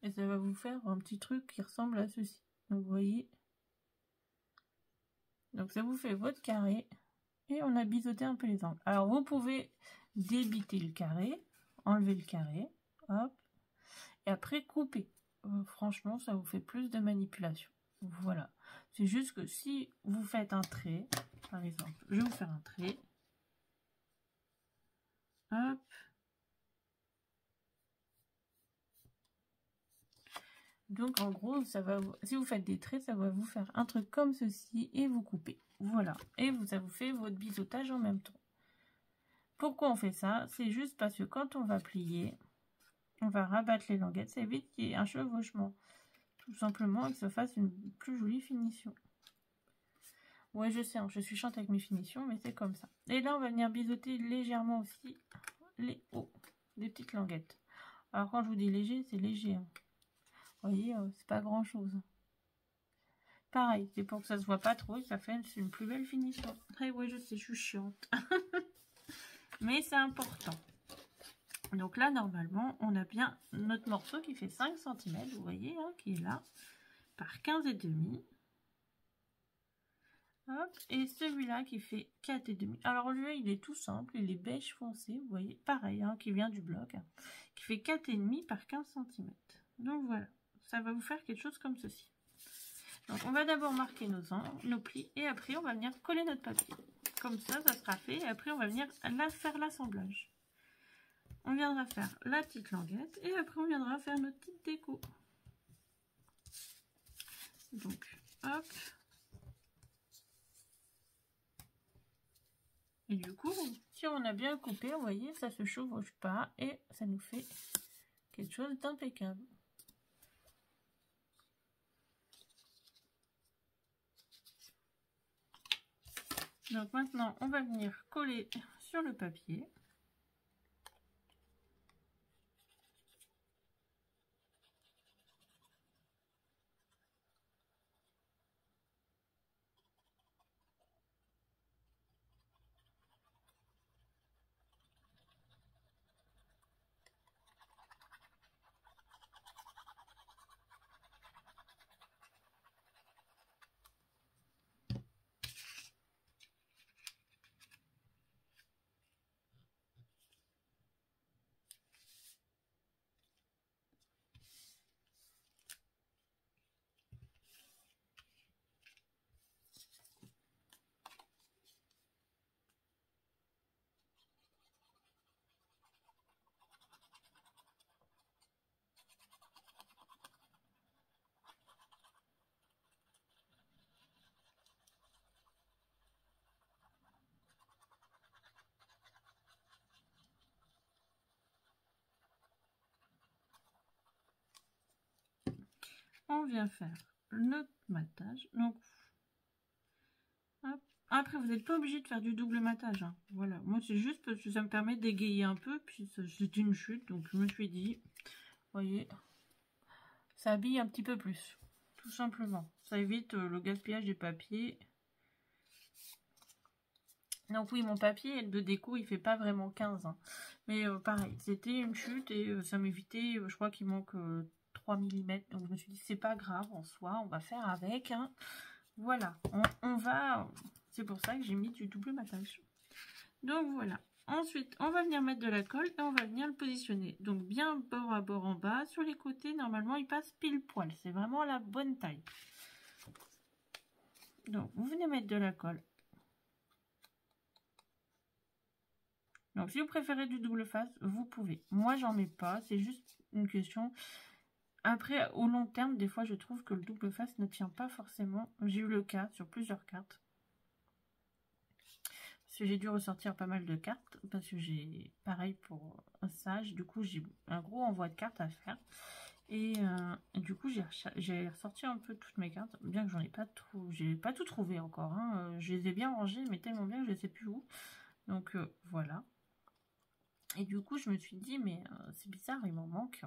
Et ça va vous faire un petit truc qui ressemble à ceci. Donc vous voyez. Donc ça vous fait votre carré. Et on a biseauté un peu les angles. Alors vous pouvez débiter le carré. Enlever le carré. Hop. Et après couper. Franchement, ça vous fait plus de manipulation. Voilà. C'est juste que si vous faites un trait. Par exemple, je vais vous faire un trait. Hop. Donc en gros, ça va si vous faites des traits, ça va vous faire un truc comme ceci et vous coupez. Voilà. Et ça vous fait votre biseautage en même temps. Pourquoi on fait ça? C'est juste parce que quand on va plier, on va rabattre les languettes. Ça évite qu'il y ait un chevauchement. Tout simplement, et que ça fasse une plus jolie finition. Ouais, je sais, hein, je suis chiante avec mes finitions, mais c'est comme ça. Et là, on va venir biseauter légèrement aussi les hauts des petites languettes. Alors quand je vous dis léger, c'est léger. Hein. Vous voyez, c'est pas grand chose. Pareil, c'est pour que ça se voit pas trop et ça fait une plus belle finition. Et ouais, je sais, je suis chiante. Mais c'est important. Donc là, normalement, on a bien notre morceau qui fait 5 cm, vous voyez, hein, qui est là, par 15,5. Hop, et celui-là qui fait 4,5. Alors lui, il est tout simple, il est beige foncé, vous voyez, pareil, hein, qui vient du bloc, hein, qui fait 4,5 par 15 cm. Donc voilà, ça va vous faire quelque chose comme ceci. Donc on va d'abord marquer nos plis et après on va venir coller notre papier. Comme ça, ça sera fait et après on va venir faire l'assemblage. On viendra faire la petite languette et après on viendra faire notre petite déco. Donc hop. Et du coup, si on a bien coupé, vous voyez, ça se chevauche pas et ça nous fait quelque chose d'impeccable. Donc maintenant, on va venir coller sur le papier. On vient faire notre matage. Donc, hop. Après, vous n'êtes pas obligé de faire du double matage. Hein. Voilà, moi c'est juste parce que ça me permet d'égayer un peu. Puis c'est une chute, donc je me suis dit, vous voyez, ça habille un petit peu plus. Tout simplement. Ça évite le gaspillage des papiers. Donc oui, mon papier de déco, il fait pas vraiment 15. Hein. Mais pareil, c'était une chute et ça m'évitait, je crois qu'il manque 3 mm. Donc je me suis dit c'est pas grave en soi, on va faire avec. Hein. Voilà, on va... C'est pour ça que j'ai mis du double matage. Donc voilà. Ensuite, on va venir mettre de la colle et on va venir le positionner. Donc bien bord à bord en bas. Sur les côtés, normalement, il passe pile poil. C'est vraiment la bonne taille. Donc, vous venez mettre de la colle. Donc, si vous préférez du double face, vous pouvez. Moi, j'en mets pas. C'est juste une question. Après, au long terme, des fois, je trouve que le double face ne tient pas forcément. J'ai eu le cas sur plusieurs cartes. Parce que j'ai dû ressortir pas mal de cartes. Parce que j'ai, pareil pour ça, du coup, j'ai un gros envoi de cartes à faire. Et du coup, j'ai ressorti un peu toutes mes cartes. Bien que j'en ai pas tout, j'ai pas tout trouvé encore. Hein. Je les ai bien rangées, mais tellement bien que je ne sais plus où. Donc, voilà. Et du coup, je me suis dit, mais c'est bizarre, il m'en manque.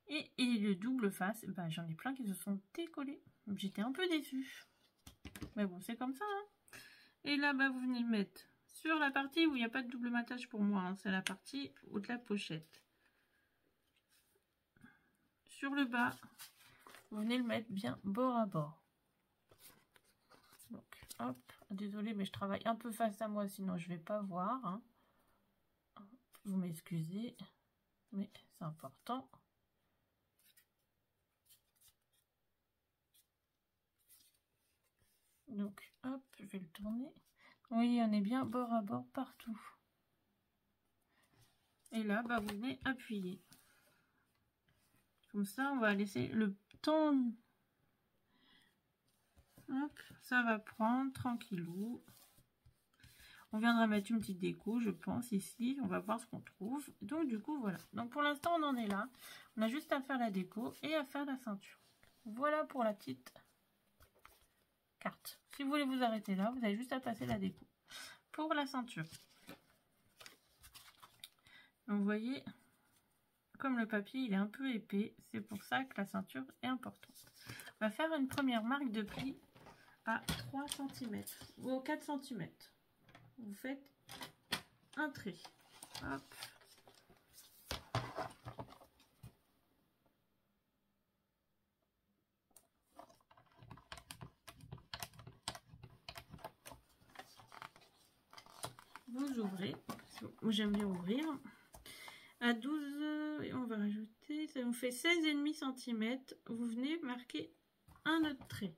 Et le double face, bah, j'en ai plein qui se sont décollés. J'étais un peu déçue. Mais bon, c'est comme ça. Hein. Et là, bah, vous venez le mettre sur la partie où il n'y a pas de double matage pour moi. Hein. C'est la partie où de la pochette. Sur le bas, vous venez le mettre bien bord à bord. Donc, hop. Désolée, mais je travaille un peu face à moi, sinon je ne vais pas voir. Hein. Vous m'excusez, mais c'est important. Donc, hop, je vais le tourner. Oui, on est bien bord à bord partout. Et là, bah, vous venez appuyer. Comme ça, on va laisser le temps. Hop, ça va prendre tranquillou. On viendra mettre une petite déco, je pense, ici. On va voir ce qu'on trouve. Donc, du coup, voilà. Donc, pour l'instant, on en est là. On a juste à faire la déco et à faire la ceinture. Voilà pour la petite carte. Si vous voulez vous arrêter là, vous avez juste à passer la déco. Pour la ceinture. Donc, vous voyez, comme le papier, il est un peu épais. C'est pour ça que la ceinture est importante. On va faire une première marque de pli à 3 cm ou 4 cm. Vous faites un trait. Hop. Vous ouvrez. Moi j'aime bien ouvrir. À 12, et on va rajouter, ça nous fait 16,5 cm. Vous venez marquer un autre trait.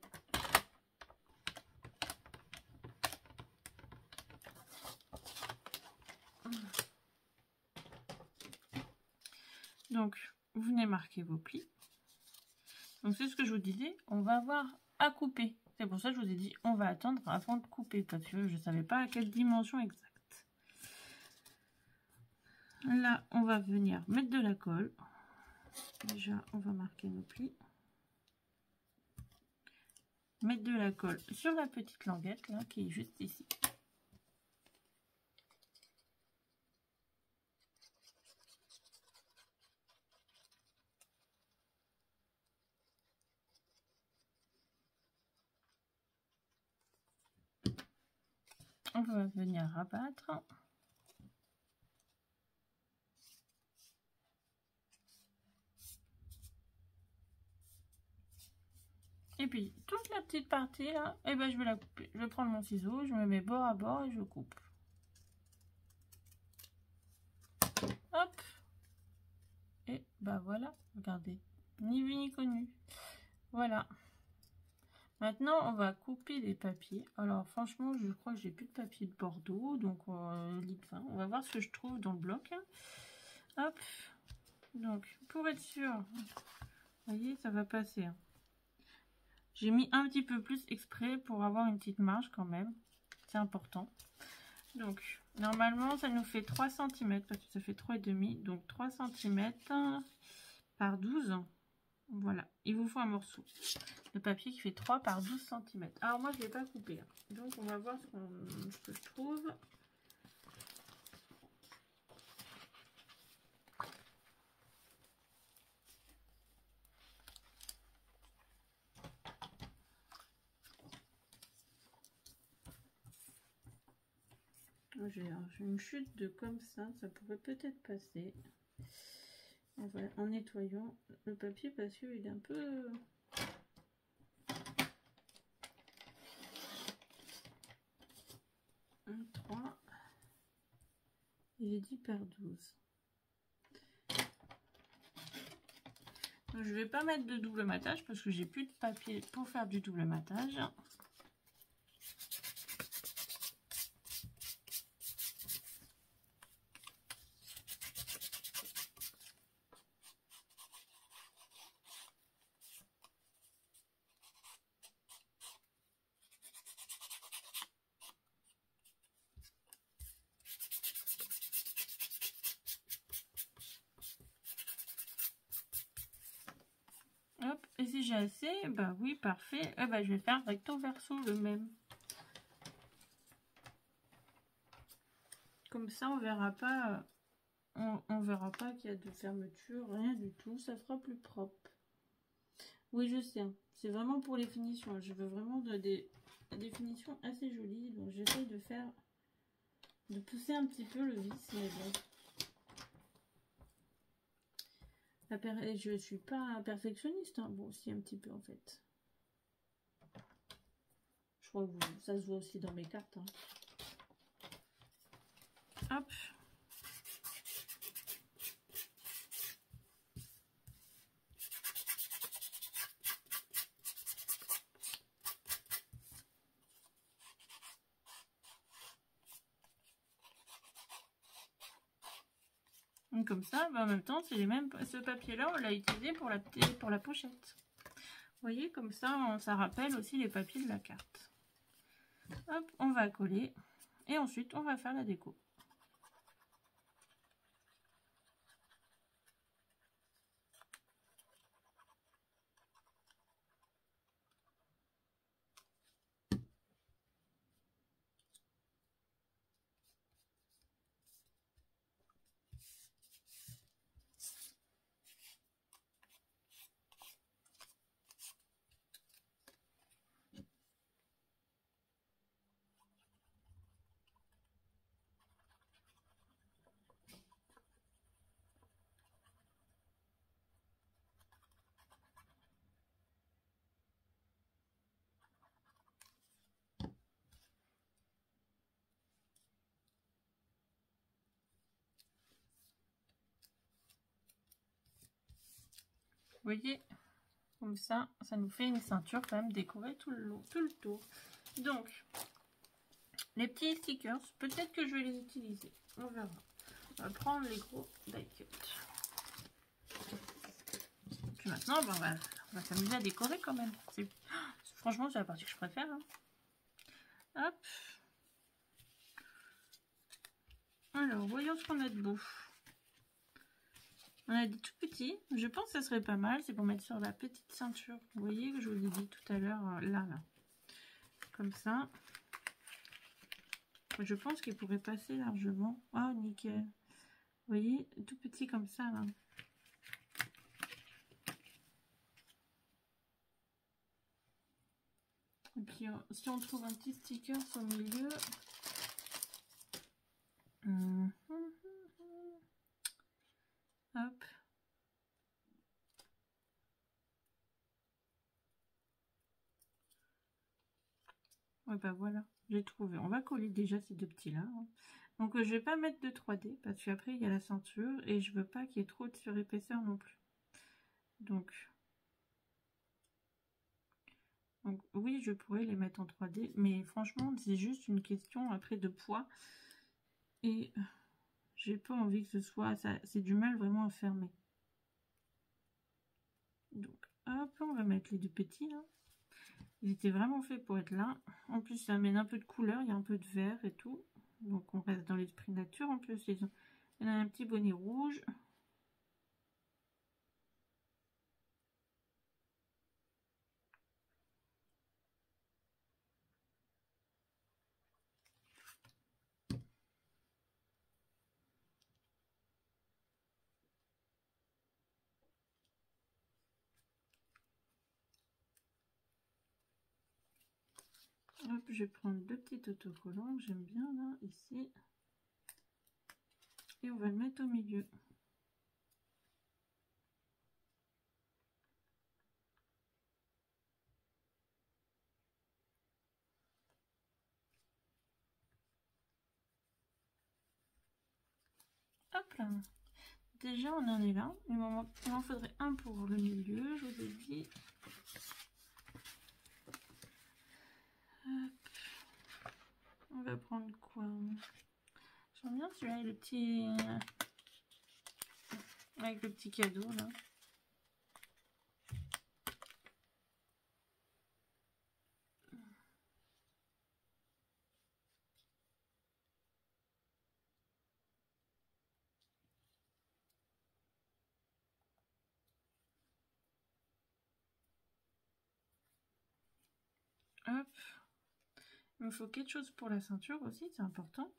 Donc, vous venez marquer vos plis. Donc, c'est ce que je vous disais, on va avoir à couper. C'est pour ça que je vous ai dit, on va attendre avant de couper, parce que je ne savais pas à quelle dimension exacte. Là, on va venir mettre de la colle. Déjà, on va marquer nos plis. Mettre de la colle sur la petite languette, là, qui est juste ici. On va venir rabattre. Et puis, toute la petite partie là, eh ben, je vais la couper. Je vais prendre mon ciseau, je me mets bord à bord et je coupe. Hop. Et bah voilà, regardez. Ni vu ni connu. Voilà. Maintenant, on va couper des papiers. Alors, franchement, je crois que j'ai plus de papier de Bordeaux. Donc, on va voir ce que je trouve dans le bloc. Hop. Donc, pour être sûr, vous voyez, ça va passer. J'ai mis un petit peu plus exprès pour avoir une petite marge quand même. C'est important. Donc, normalement, ça nous fait 3 cm parce que ça fait 3,5. Donc, 3 cm par 12. Voilà, il vous faut un morceau de papier qui fait 3 par 12 cm. Alors moi je ne l'ai pas coupé, hein. Donc on va voir ce que je trouve. J'ai une chute de comme ça pourrait peut-être passer. en nettoyant le papier parce qu'il est un peu... 3, il est 10 par 12. Donc, je vais pas mettre de double matage parce que j'ai plus de papier pour faire du double matage. Hop, et si j'ai assez, bah oui, parfait. Eh bah, je vais faire recto verso le même. Comme ça, on verra pas, on verra pas qu'il y a de fermeture, rien du tout. Ça fera plus propre. Oui, je sais. C'est vraiment pour les finitions. Je veux vraiment des finitions assez jolies. Donc, j'essaye de pousser un petit peu le vis, mais bon. Je suis pas perfectionniste, hein. Bon, si un petit peu en fait. Je crois que ça se voit aussi dans mes cartes. Hein. Hop. Donc comme ça, bah en même temps, c'est les mêmes. Ce papier-là, on l'a utilisé pour la pochette. Vous voyez, comme ça, ça rappelle aussi les papiers de la carte. Hop, on va coller. Et ensuite, on va faire la déco. Vous voyez, comme ça nous fait une ceinture quand même décorée tout le tour. Donc, les petits stickers, peut-être que je vais les utiliser. On verra. On va prendre les gros die cut. Puis maintenant, on va s'amuser à décorer quand même. Franchement, c'est la partie que je préfère. Hein. Hop. Alors, voyons ce qu'on a de beau. On a des tout petits. Je pense que ça serait pas mal. C'est pour mettre sur la petite ceinture. Vous voyez que je vous ai dit tout à l'heure, là. Comme ça. Je pense qu'il pourrait passer largement. Oh, nickel. Vous voyez, tout petit comme ça, là. Et puis, si on trouve un petit sticker au milieu... Hop. Ouais, bah voilà, j'ai trouvé. On va coller déjà ces deux petits-là. Hein. Donc, je vais pas mettre de 3D parce qu'après, il y a la ceinture et je veux pas qu'il y ait trop de surépaisseur non plus. Donc, oui, je pourrais les mettre en 3D, mais franchement, c'est juste une question après de poids. Et j'ai pas envie que ce soit... c'est du mal vraiment à fermer. Donc, hop, on va mettre les deux petits là. Ils étaient vraiment faits pour être là. En plus, ça amène un peu de couleur, il y a un peu de vert et tout. Donc, on reste dans l'esprit nature. En plus, il y en a un petit bonnet rouge. Hop, je vais prendre deux petits autocollants que j'aime bien là, ici. Et on va le mettre au milieu. hop là. Déjà, on en est là. Il m'en faudrait un pour le milieu, je vous ai dit. Hop. On va prendre quoi? J'aime bien celui-là, avec le petit... avec le petit cadeau, là. Hop. Il me faut quelque chose pour la ceinture aussi, c'est important.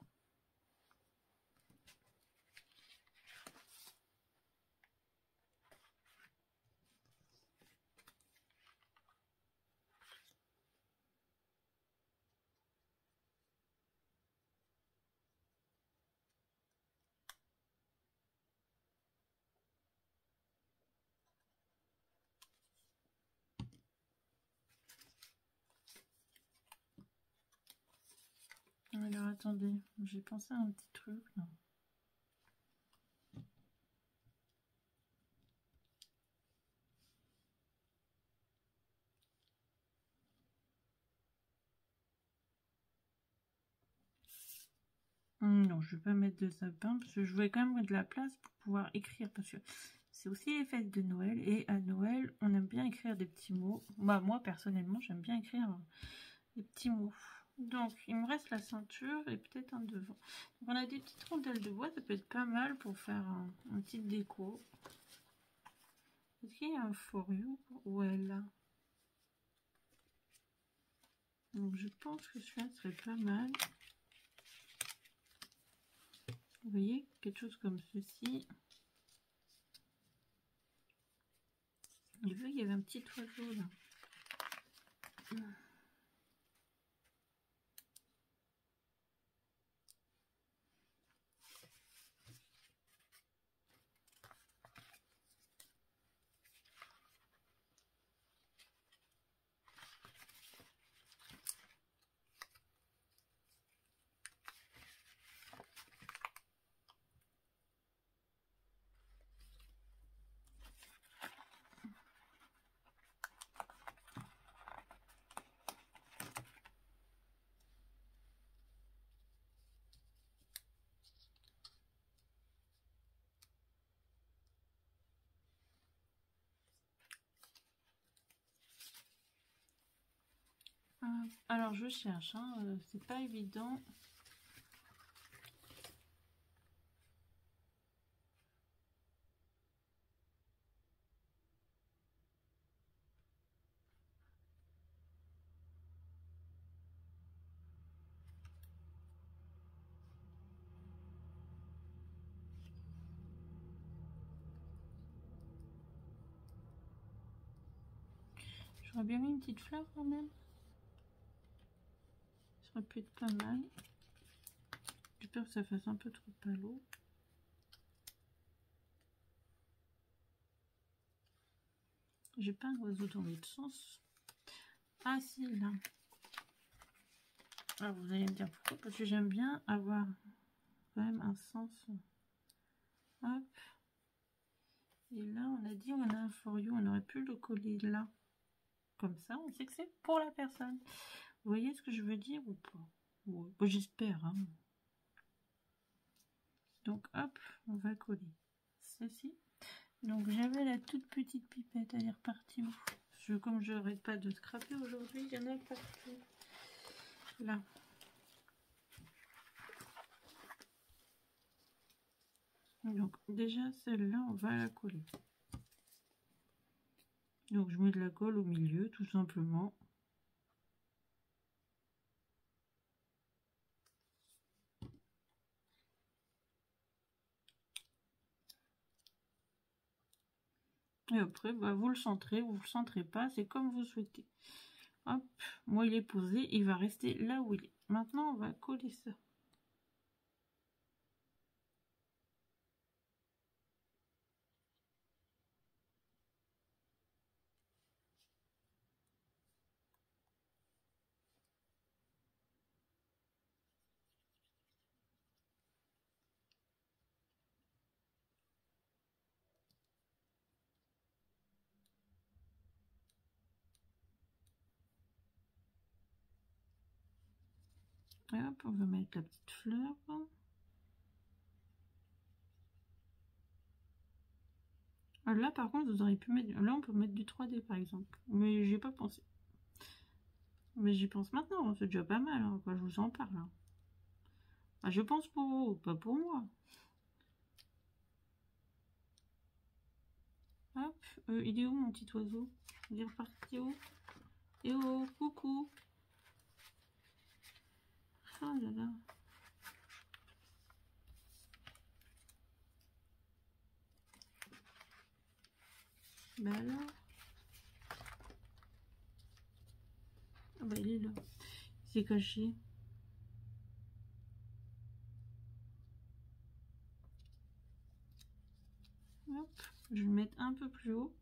Alors attendez, j'ai pensé à un petit truc là. Non, je vais pas mettre de sapin parce que je voulais quand même mettre de la place pour pouvoir écrire parce que c'est aussi les fêtes de Noël et à Noël on aime bien écrire des petits mots. Bah, moi personnellement j'aime bien écrire des petits mots. Donc il me reste la ceinture et peut-être un devant. Donc on a des petites rondelles de bois, ça peut être pas mal pour faire un petit déco. Est-ce qu'il y a un for you? Ouais là. Donc je pense que celui-là serait pas mal. Vous voyez, quelque chose comme ceci. J'ai vu qu'il y avait un petit oiseau là. Alors je cherche, hein, c'est pas évident. J'aurais bien mis une petite fleur quand même. Ça aurait pu être pas mal. J'ai peur que ça fasse un peu trop palo. J'ai pas un oiseau dans l'autre sens. Ah si, là. Alors vous allez me dire pourquoi. Parce que j'aime bien avoir quand même un sens. Hop. Et là, on a dit on a un for you. On aurait pu le coller là. Comme ça, on sait que c'est pour la personne. Vous voyez ce que je veux dire ou pas? Ouais, bah, j'espère. Hein. Donc hop, on va coller ceci. Donc j'avais la toute petite pipette, elle est repartie où? Comme je n'arrête pas de scraper aujourd'hui, il y en a partout. Là. Donc déjà celle-là, on va la coller. Donc je mets de la colle au milieu, tout simplement. Et après, bah, vous le centrez, vous le centrez pas, c'est comme vous souhaitez. Hop, moi il est posé, il va rester là où il est. Maintenant, on va coller ça. Hop, on va mettre la petite fleur. Ah, là, par contre, vous auriez pu mettre... Là, on peut mettre du 3D, par exemple. Mais j'ai pas pensé. Mais j'y pense maintenant. C'est déjà pas mal, hein, quand je vous en parle. Hein. Ah, je pense pour vous, pas pour moi. Hop. Il est où, mon petit oiseau? Il est reparti où? Et oh, coucou. Oh là là. Bah alors. Ah bah il est là. Il s'est caché. Hop. Je vais le mettre un peu plus haut.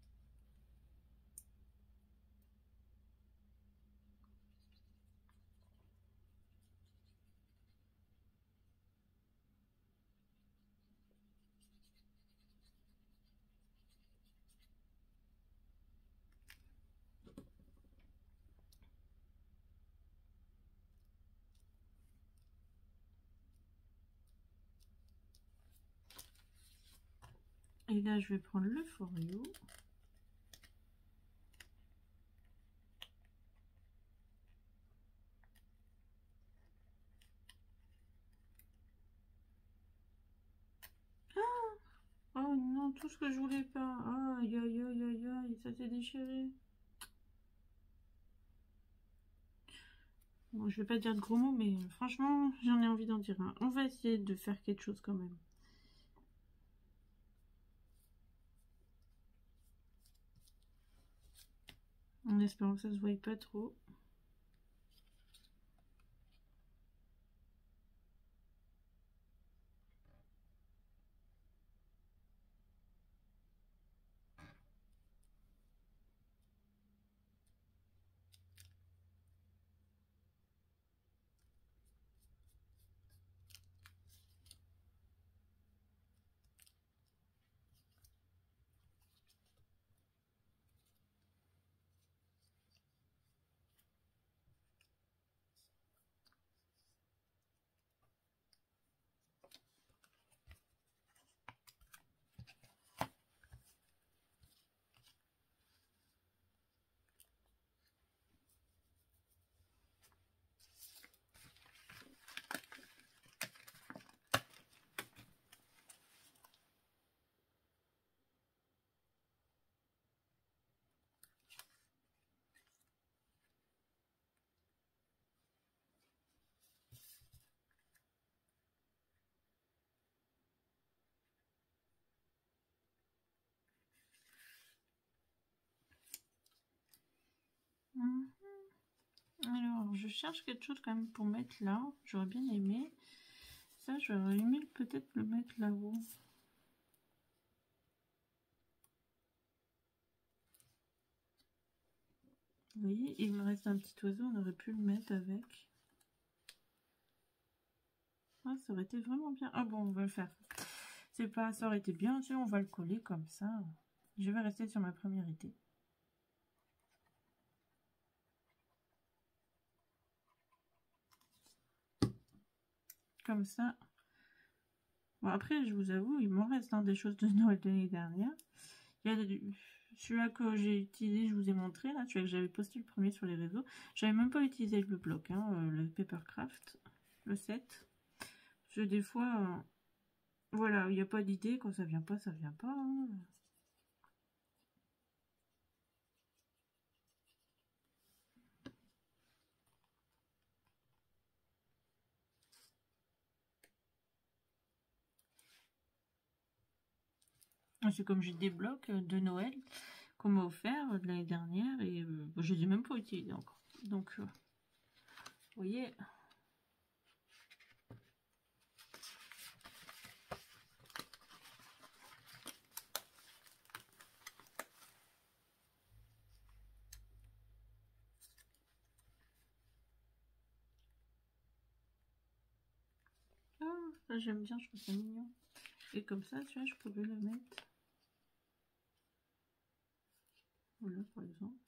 Et là, je vais prendre le Foreo. Oh non, tout ce que je voulais pas. Aïe, aïe, aïe, aïe, aïe, ça s'est déchiré. Bon, je vais pas dire de gros mots, mais franchement, j'en ai envie d'en dire un. On va essayer de faire quelque chose quand même. En espérant que ça se voie pas trop. Alors, je cherche quelque chose quand même pour mettre là. J'aurais bien aimé. Ça, j'aurais aimé peut-être le mettre là-haut. Vous voyez, il me reste un petit oiseau, on aurait pu le mettre avec. Ah, ça aurait été vraiment bien. Ah bon, on va le faire. C'est pas, ça aurait été bien, tu sais, on va le coller comme ça. Je vais rester sur ma première idée. Comme ça. Bon, après, je vous avoue, il m'en reste des choses de Noël de l'année dernière. Il y a celui-là que j'ai utilisé, je vous ai montré, là, celui que j'avais posté le premier sur les réseaux. J'avais même pas utilisé le bloc, hein, le Papercraft, le 7. Parce que des fois, voilà, il n'y a pas d'idée, quand ça vient pas, ça vient pas. Hein. C'est comme j'ai des blocs de Noël qu'on m'a offert de l'année dernière et je les ai même pas utilisés encore. Donc, vous voyez. Ah, ça j'aime bien, je trouve ça mignon. Et comme ça, tu vois, je pouvais le mettre. Voilà, par exemple.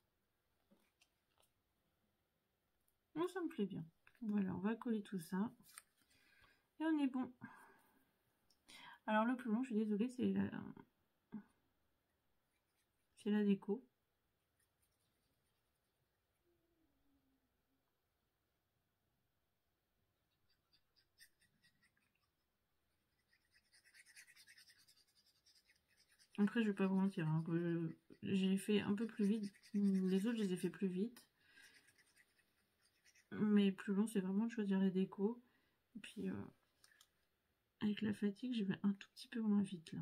Moi, ça me plaît bien. Voilà, on va coller tout ça. Et on est bon. Alors le plus long, je suis désolée, c'est la déco. Après, je vais pas vous mentir, hein, j'ai fait un peu plus vite. Les autres, je les ai fait plus vite. Mais plus long, c'est vraiment de choisir les décos. Et puis, avec la fatigue, je vais un tout petit peu moins vite, là.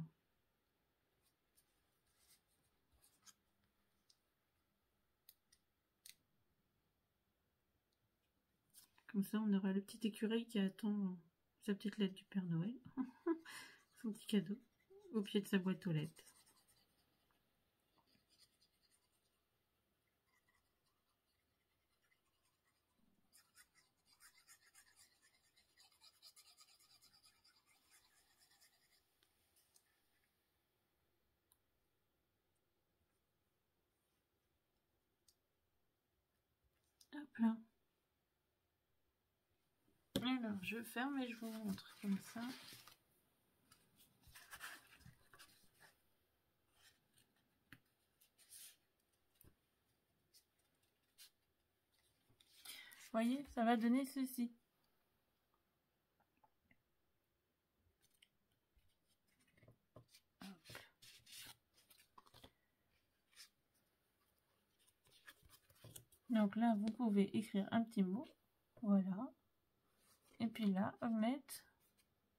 Comme ça, on aura le petit écureuil qui attend sa petite lettre du Père Noël. Son petit cadeau. Au pied de sa boîte aux lettres. Hop là. Alors, je ferme et je vous montre comme ça. Vous voyez, ça va donner ceci. Hop. Donc là, vous pouvez écrire un petit mot. Voilà. Et puis là, mettre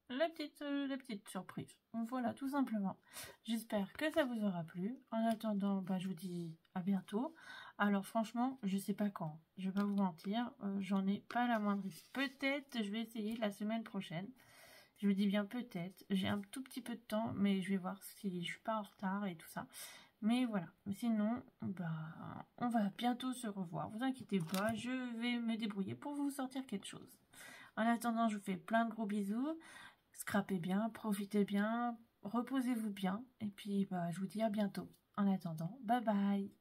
la petite surprise. Voilà, tout simplement. J'espère que ça vous aura plu. En attendant, je vous dis à bientôt. Alors franchement, je sais pas quand. Je vais pas vous mentir, j'en ai pas la moindre idée. Peut-être, je vais essayer la semaine prochaine. Je vous dis bien peut-être. J'ai un tout petit peu de temps, mais je vais voir si je suis pas en retard et tout ça. Mais voilà. Sinon, on va bientôt se revoir. Vous inquiétez pas, je vais me débrouiller pour vous sortir quelque chose. En attendant, je vous fais plein de gros bisous. Scrapez bien, profitez bien, reposez-vous bien. Et puis, je vous dis à bientôt. En attendant, bye bye.